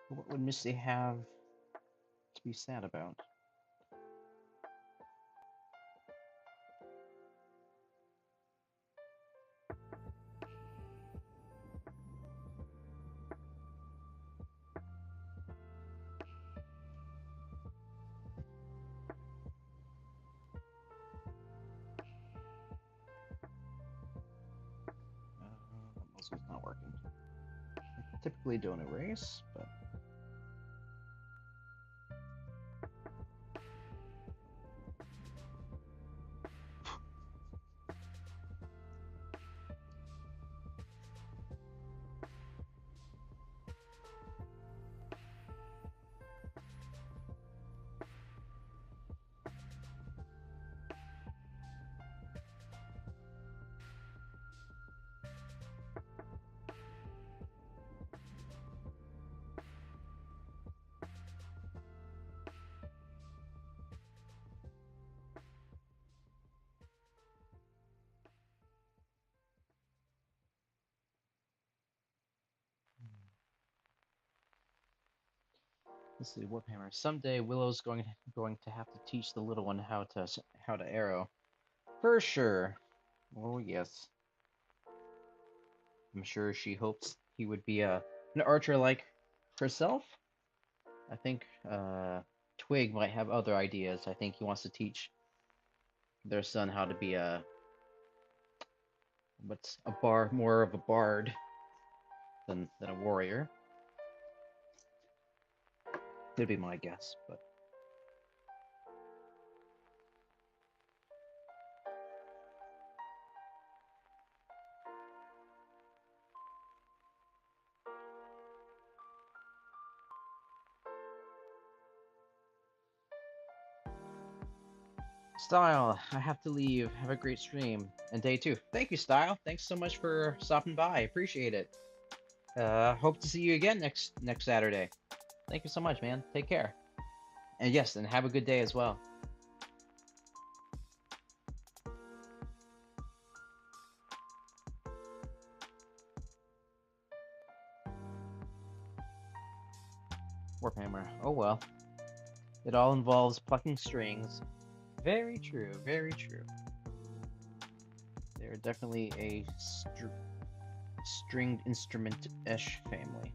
What would Misty have to be sad about? That muzzle's not working. I typically don't erase, but let's see. Warhammer. Someday Willow's going to have to teach the little one how to arrow. For sure. Oh yes. I'm sure she hopes he would be an archer like herself. I think Twig might have other ideas. I think he wants to teach their son how to be more of a bard than a warrior. Could be my guess, but Style, I have to leave. Have a great stream and day two. Thank you, Style. Thanks so much for stopping by. Appreciate it. Hope to see you again next Saturday. Thank you so much, man. Take care. And yes, and have a good day as well. Warhammer. Oh well. It all involves plucking strings. Very true, very true. They're definitely a stringed instrument-ish family.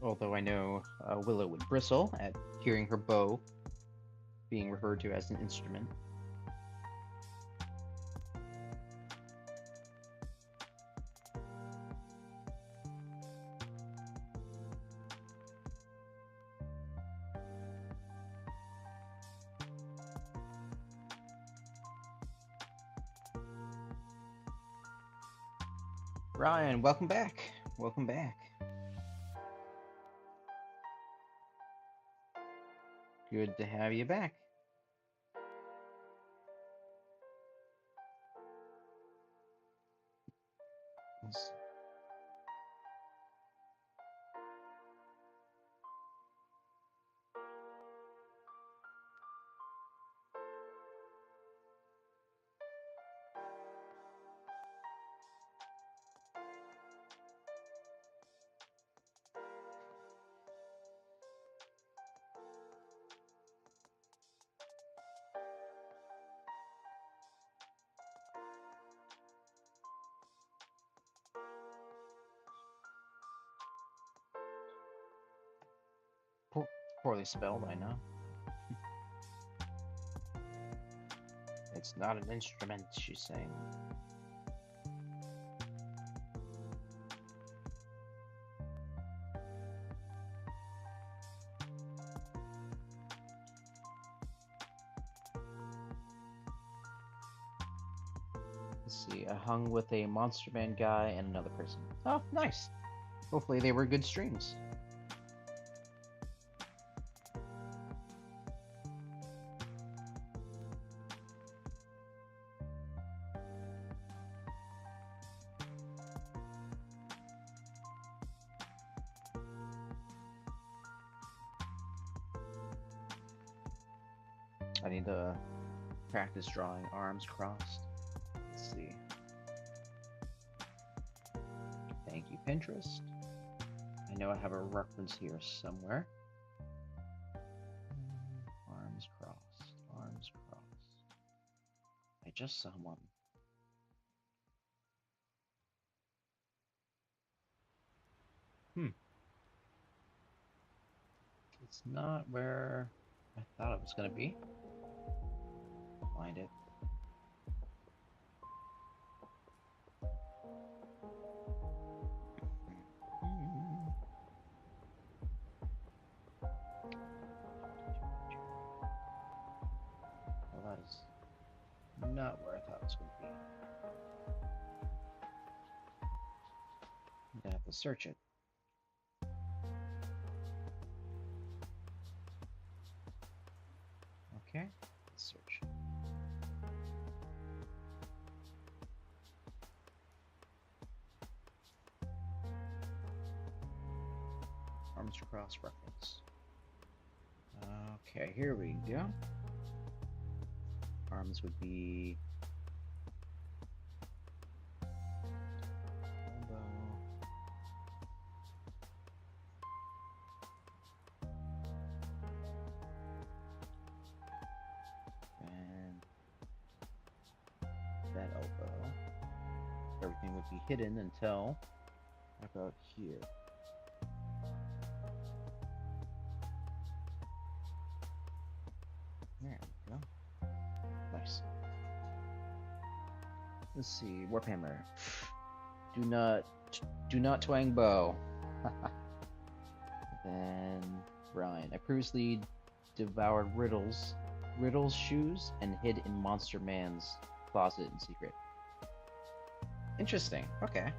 Although I know Willow would bristle at hearing her bow being referred to as an instrument. Ryan, welcome back. Welcome back. Good to have you back. Poorly spelled, I know. It's not an instrument, she's saying. Let's see, I hung with a Monster Man guy and another person. Oh, nice. Hopefully they were good streams. I need to practice drawing arms crossed. Let's see. Thank you, Pinterest. I know I have a reference here somewhere. Arms crossed, arms crossed. I just saw one. It's not where I thought it was gonna be. Find it. Well, that is not where I thought it was gonna be. I'm gonna have to search it. Okay, let's search. Arms cross reference. Okay, here we go. Arms would be elbow. And that elbow. Everything would be hidden until about here. There we go. Nice. Let's see. Warhammer. Do not twang bow. Then Brian. I previously devoured Riddle's shoes and hid in Monster Man's closet in secret. Interesting. Okay.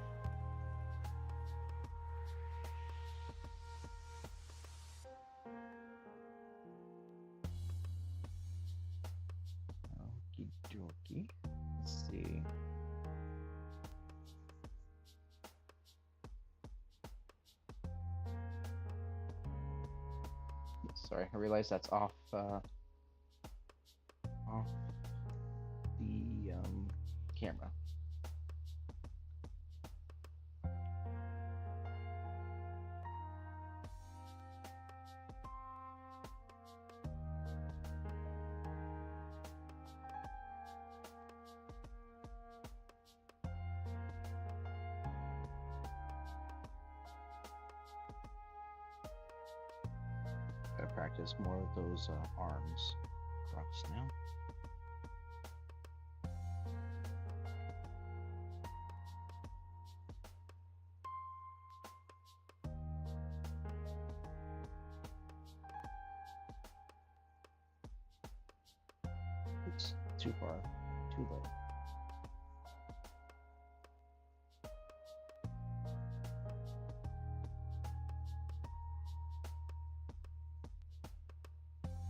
Okie dokie. Let's see. Sorry, I realized that's off the camera. Gotta practice more of those arms crossed now. Oops, too far, too late.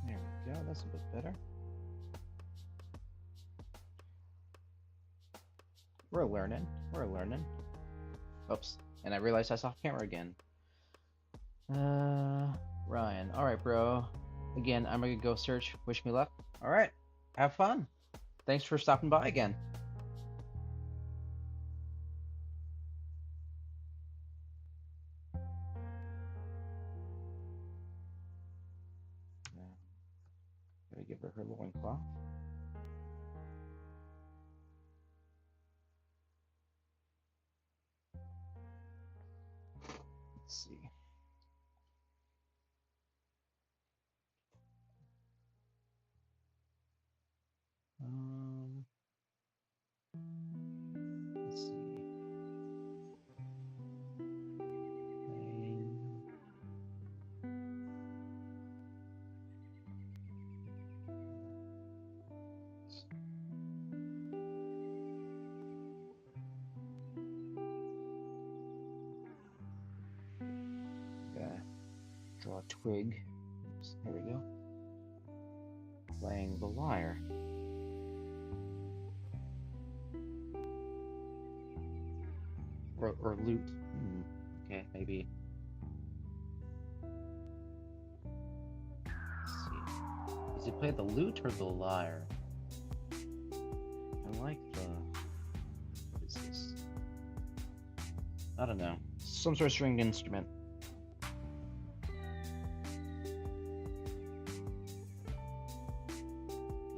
There we go, that's a bit better. We're learning. Oops, and I realized that's off camera again. Ryan. Alright, bro. Again, I'm gonna go search. Wish me luck. Alright, have fun. Thanks for stopping by again. Gotta give her loincloth. Let's see. draw a twig. Oops, here we go. Playing the lyre. Or lute. Okay, maybe. Let's see. Does he play the lute or the lyre? I like the... What is this? I don't know. Some sort of stringed instrument.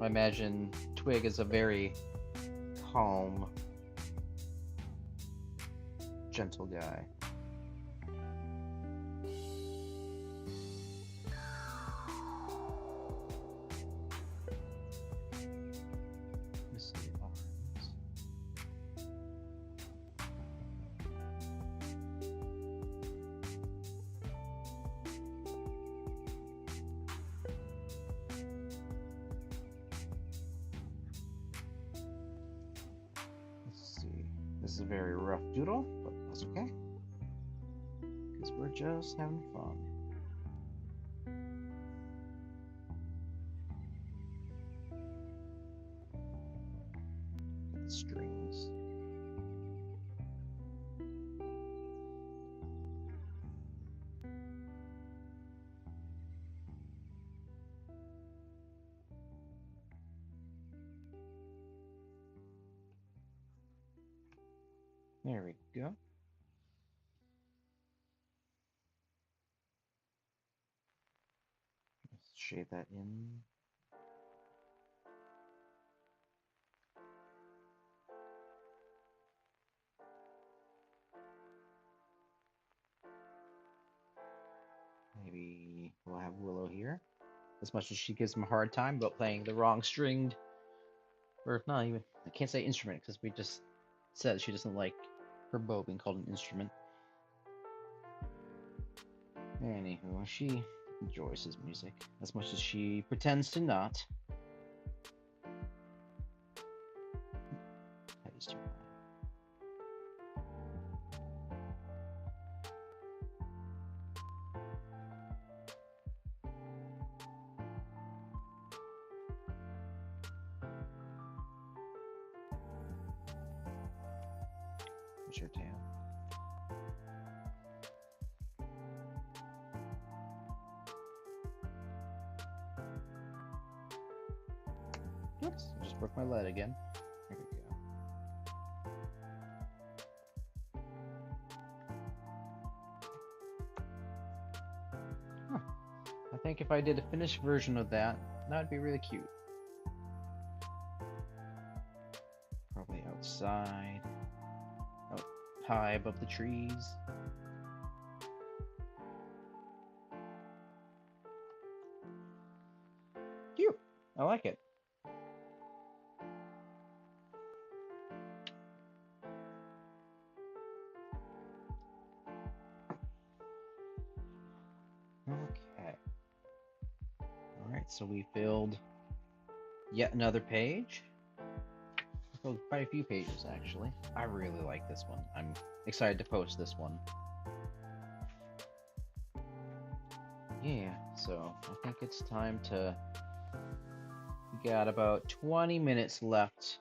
I imagine Twig is a very calm, gentle guy. Let's see, arms. Let's see. This is a very rough doodle, but that's okay. Because we're just having fun. Get the strings. There we go. Let's shade that in. Maybe we'll have Willow here. As much as she gives him a hard time about playing the wrong stringed, or not even, I can't say instrument because we just said she doesn't like her bow being called an instrument. Anywho, she enjoys his music as much as she pretends to not. That is too high. What's your tail? Oops, I just broke my lead again. There we go. Huh. I think if I did a finished version of that, that'd be really cute. Probably outside, out high above the trees. Cute. I like it. Okay. Alright, so we filled yet another page. We filled quite a few pages, actually. I really like this one. I'm excited to post this one. Yeah, so I think it's time to... We got about 20 minutes left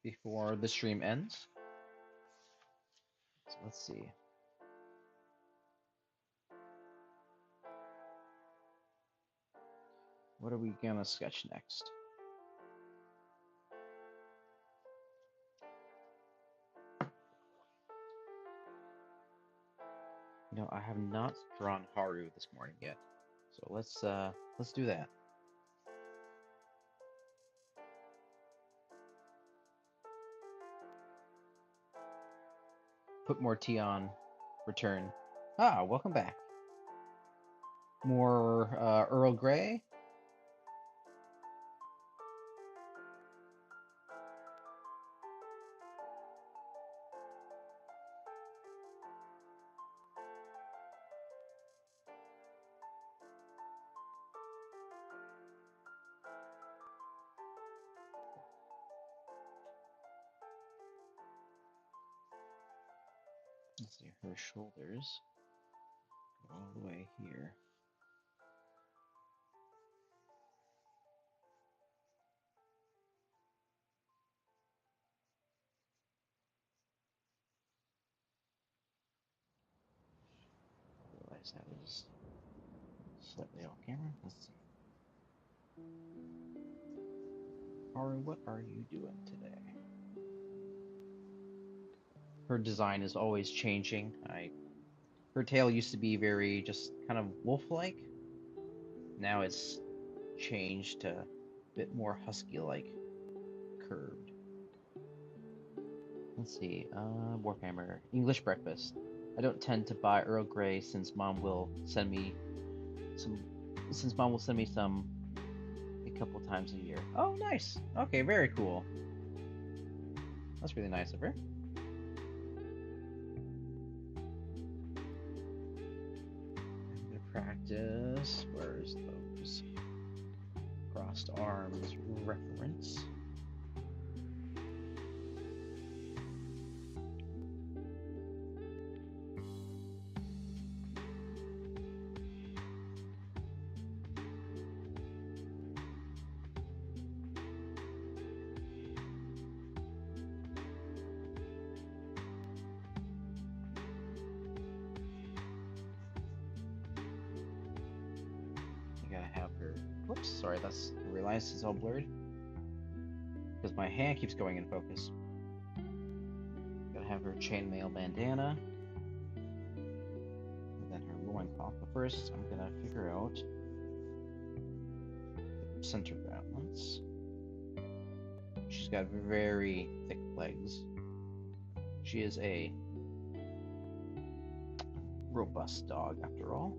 before the stream ends. So let's see. What are we gonna sketch next? You know, I have not drawn Haru this morning yet. So let's do that. Put more tea on. Return. Ah, welcome back. More Earl Grey. Let's see her shoulders. All the way here. I realize that was slightly off camera. Let's see. Haru, what are you doing today? Her design is always changing. Her tail used to be very just kind of wolf-like. Now it's changed to a bit more husky-like, curved. Let's see. Warhammer English breakfast. I don't tend to buy Earl Grey since Mom will send me some. Since Mom will send me some a couple times a year. Oh, nice. Okay, very cool. That's really nice of her. I'm gonna practice. Where's those crossed arms reference? I gotta have her. Whoops, sorry, I realized it's all blurred. Because my hand keeps going in focus. Gotta have her chainmail bandana. And then her loincloth. But first, I'm gonna figure out the center balance. She's got very thick legs. She is a robust dog, after all.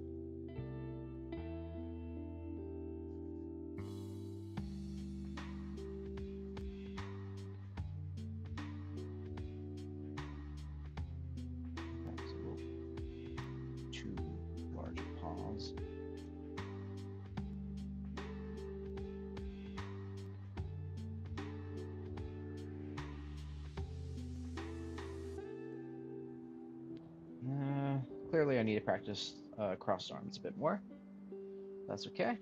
That's a little too large paws. Clearly I need to practice crossed arms a bit more. That's okay.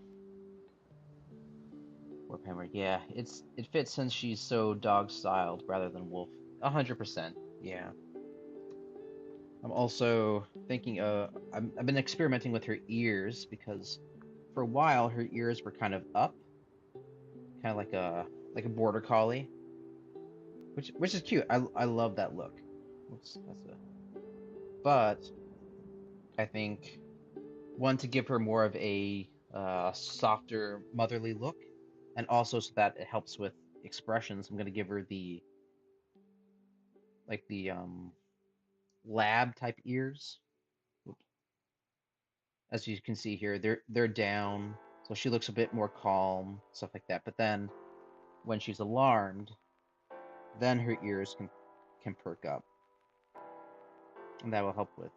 Warhammer, yeah, it fits since she's so dog-styled rather than wolf. 100%, yeah. I'm also thinking, I've been experimenting with her ears because for a while her ears were kind of up, kind of like a border collie, which is cute. I love that look. Oops, but I think one to give her more of a softer motherly look, and also so that it helps with expressions. I'm gonna give her the lab type ears. Oops. As you can see here, they're down, so she looks a bit more calm, stuff like that. But then when she's alarmed, then her ears can perk up, and that will help with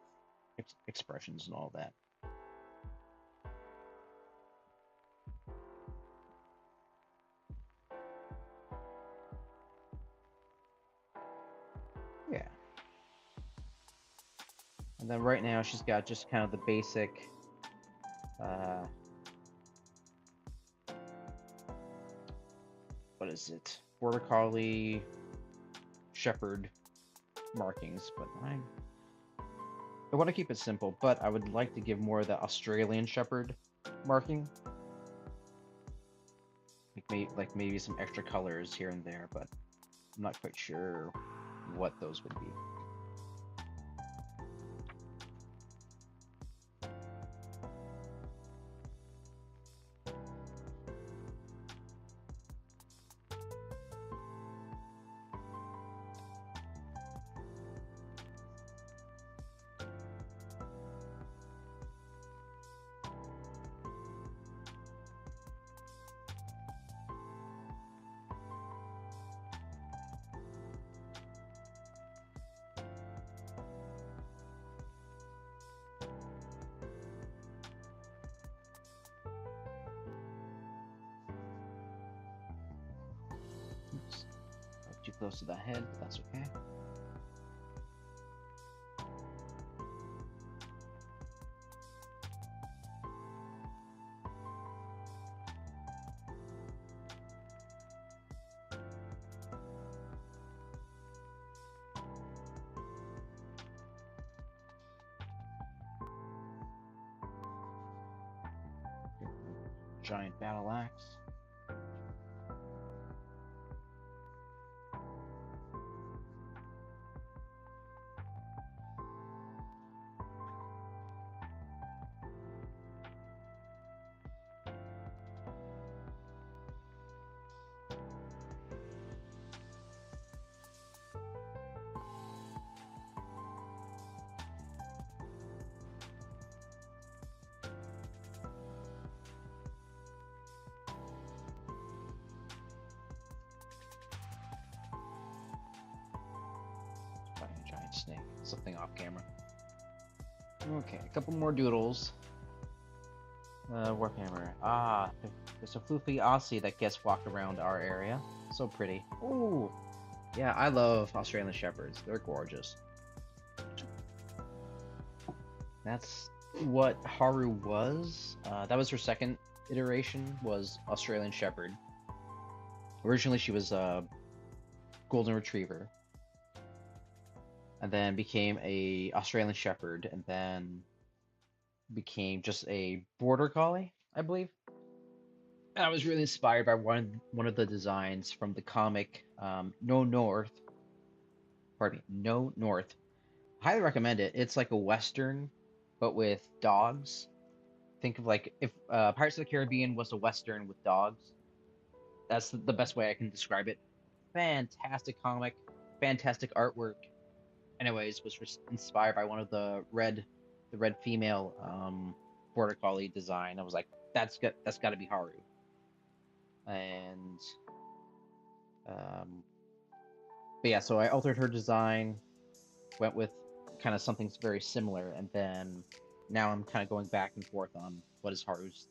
expressions and all that. Yeah. And then right now she's got just kind of the basic what is it? Border Collie, Shepherd markings, but I want to keep it simple, but I would like to give more of the Australian Shepherd marking. Like maybe some extra colors here and there, but I'm not quite sure what those would be. Oops. Too close to the head, but that's okay. giant battle axe. Fighting a giant snake. Something off camera. Okay, a couple more doodles. Warhammer. Ah, there's a floofy Aussie that gets walked around our area. So pretty. Ooh. Yeah, I love Australian Shepherds. They're gorgeous. That's what Haru was. That was her second iteration, was Australian Shepherd. Originally she was a Golden Retriever. And then became a Australian Shepherd, and then became just a Border Collie, I believe. And I was really inspired by one of the designs from the comic No North. Pardon me, No North. Highly recommend it. It's like a Western, but with dogs. Think of like if Pirates of the Caribbean was a Western with dogs. That's the best way I can describe it. Fantastic comic, fantastic artwork. Anyways, was inspired by one of the red female border collie design. I was like, that's got to be Haru. And but yeah, so I altered her design, went with kind of something very similar, and then now I'm kind of going back and forth on what is Haru's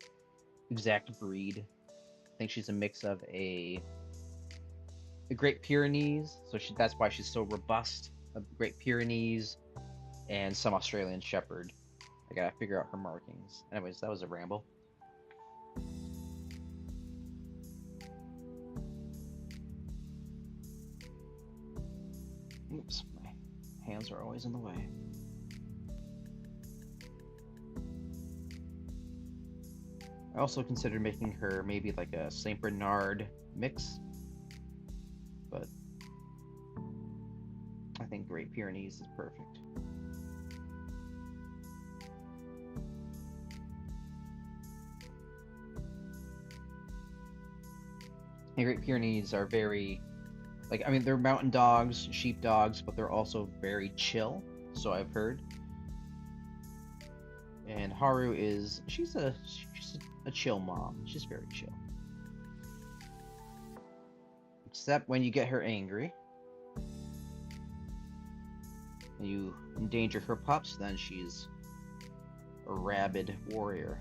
exact breed. I think she's a mix of a Great Pyrenees, so that's why she's so robust. A Great Pyrenees and some Australian Shepherd. I gotta figure out her markings. Anyways, that was a ramble. Oops, my hands are always in the way. I also considered making her maybe like a Saint Bernard mix, but I think Great Pyrenees is perfect. And Great Pyrenees are very, like, I mean, they're mountain dogs, sheep dogs, but they're also very chill, so I've heard. And Haru is, she's a chill mom. She's very chill. Except when you get her angry. And you endanger her pups, then she's a rabid warrior.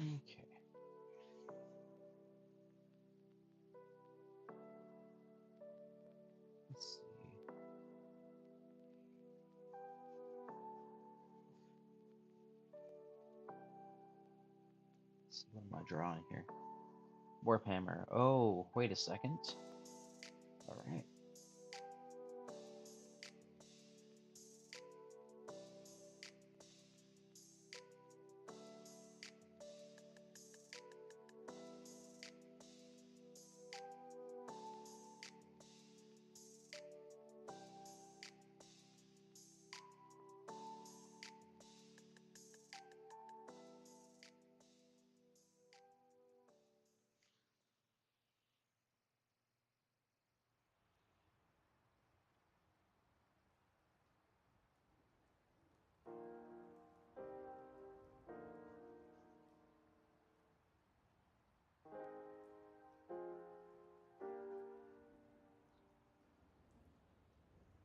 Okay. Let's see. What am I drawing here? Warhammer. Oh, wait a second. All right.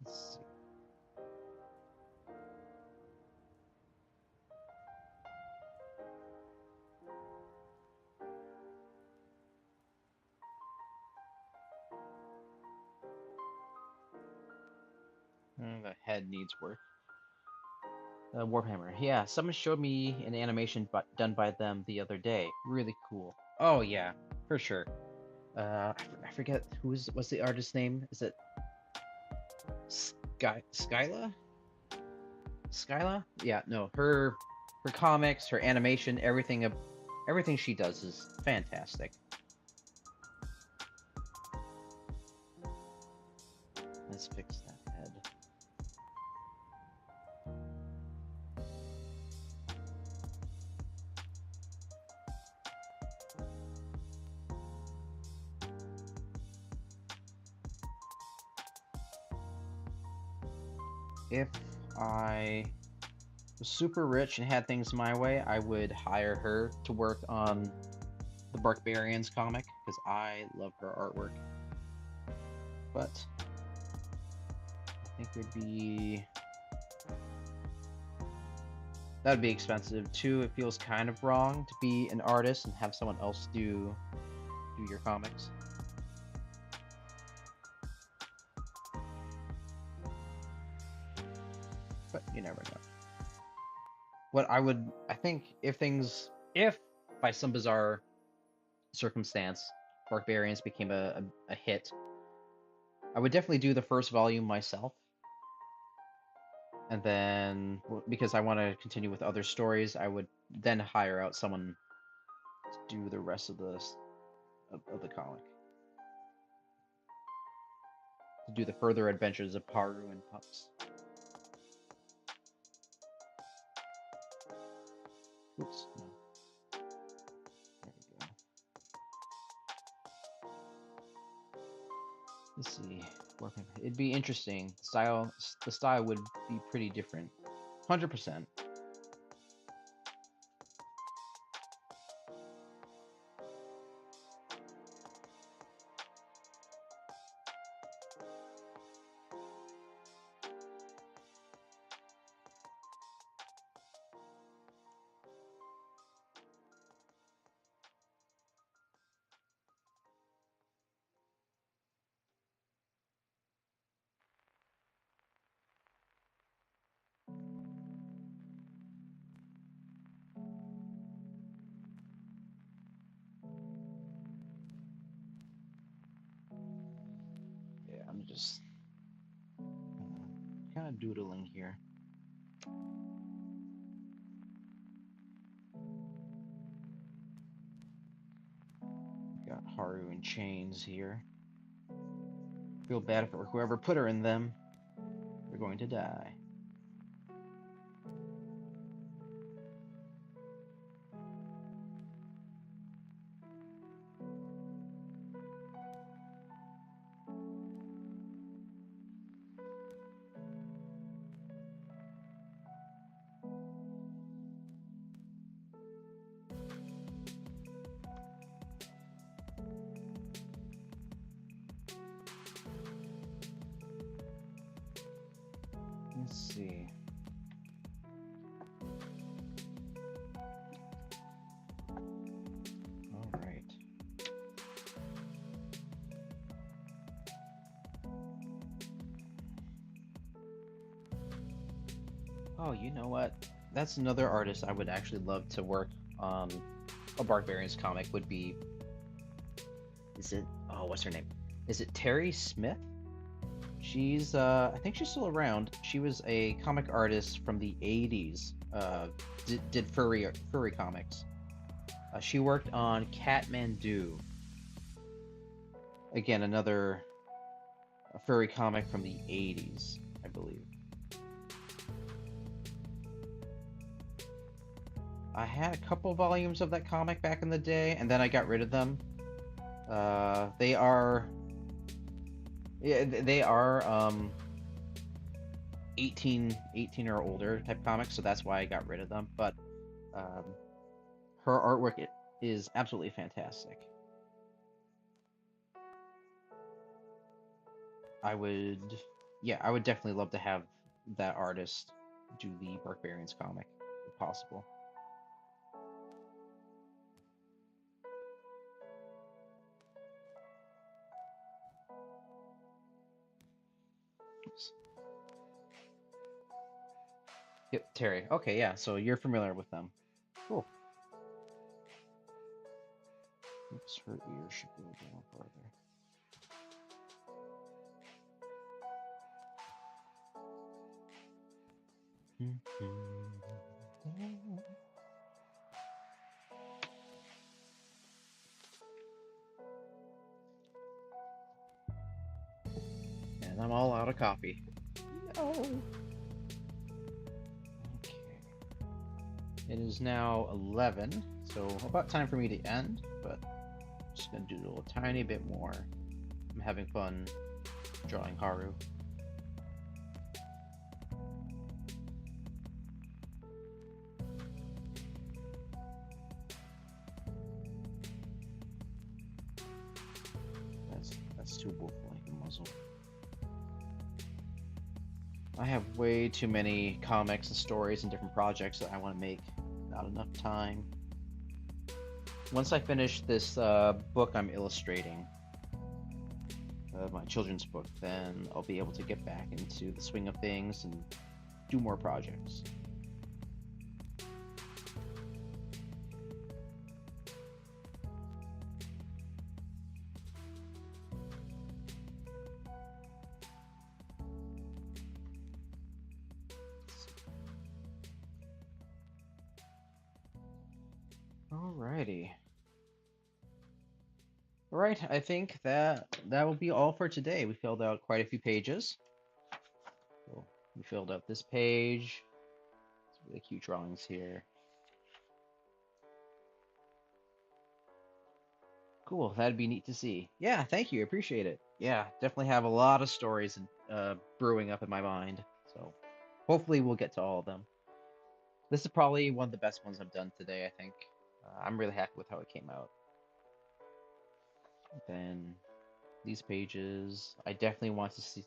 Let's see. The head needs work. Warhammer. Yeah, someone showed me an animation done by them the other day. Really cool. Oh yeah, for sure. I forget what's the artist's name? Is it Skyla? Skyla? Yeah, no. Her comics, her animation, everything she does is fantastic. Let's fix that head. If I was super rich and had things my way, I would hire her to work on the Barbarians comic because I love her artwork. But I think that'd be expensive too. It feels kind of wrong to be an artist and have someone else do your comics. But you never know. I think if by some bizarre circumstance Barbarians became a hit, I would definitely do the first volume myself. And then, because I want to continue with other stories, I would then hire out someone to do the rest of the comic, to do the further adventures of Paru and Pups. Oops, no. There we go. Let's see. It'd be interesting. The style would be pretty different. 100%. Yeah, I'm just kind of doodling here. Got Haru in chains here. Feel bad for whoever put her in them. They're going to die. Let's see. All right. Oh, you know what? That's another artist I would actually love to work on a Barbarians comic would be. What's her name? Is it Terry Smith? She's I think she's still around. She was a comic artist from the 80s. Did furry comics. She worked on Catmandu. Again, another furry comic from the 80s, I believe. I had a couple volumes of that comic back in the day, and then I got rid of them. They are 18 or older type comics, so that's why I got rid of them. But her artwork is absolutely fantastic. I would definitely love to have that artist do the Barbarians comic if possible. Oops. Yep, Terry. Okay, yeah. So you're familiar with them. Cool. Oops, her ear should go down further. And I'm all out of coffee. No. Okay. It is now 11, so about time for me to end, but I'm just gonna do a little tiny bit more. I'm having fun drawing Haru. That's too wolf-like a muzzle. I have way too many comics and stories and different projects that I want to make. Not enough time. Once I finish this book I'm illustrating, my children's book, then I'll be able to get back into the swing of things and do more projects. Alrighty. Alright, I think that will be all for today. We filled out quite a few pages. So we filled out this page. Some really cute drawings here. Cool, that'd be neat to see. Yeah, thank you, appreciate it. Yeah, definitely have a lot of stories brewing up in my mind. So hopefully we'll get to all of them. This is probably one of the best ones I've done today, I think. I'm really happy with how it came out. Then these pages, I definitely want to see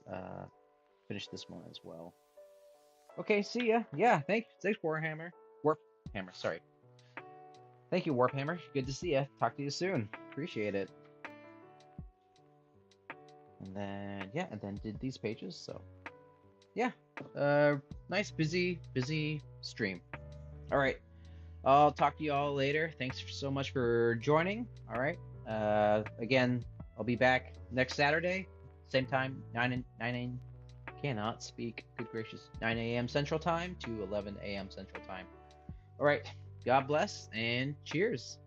finish this one as well. Okay, see ya. Yeah, thanks Warhammer. Warhammer, sorry. Thank you, Warhammer. Good to see ya. Talk to you soon. Appreciate it. And then yeah, and then did these pages. So yeah, nice busy stream. All right, I'll talk to you all later. Thanks so much for joining. All right. Again, I'll be back next Saturday, same time, 9 cannot speak. Good gracious, 9 a.m. Central Time to 11 a.m. Central Time. All right. God bless and cheers.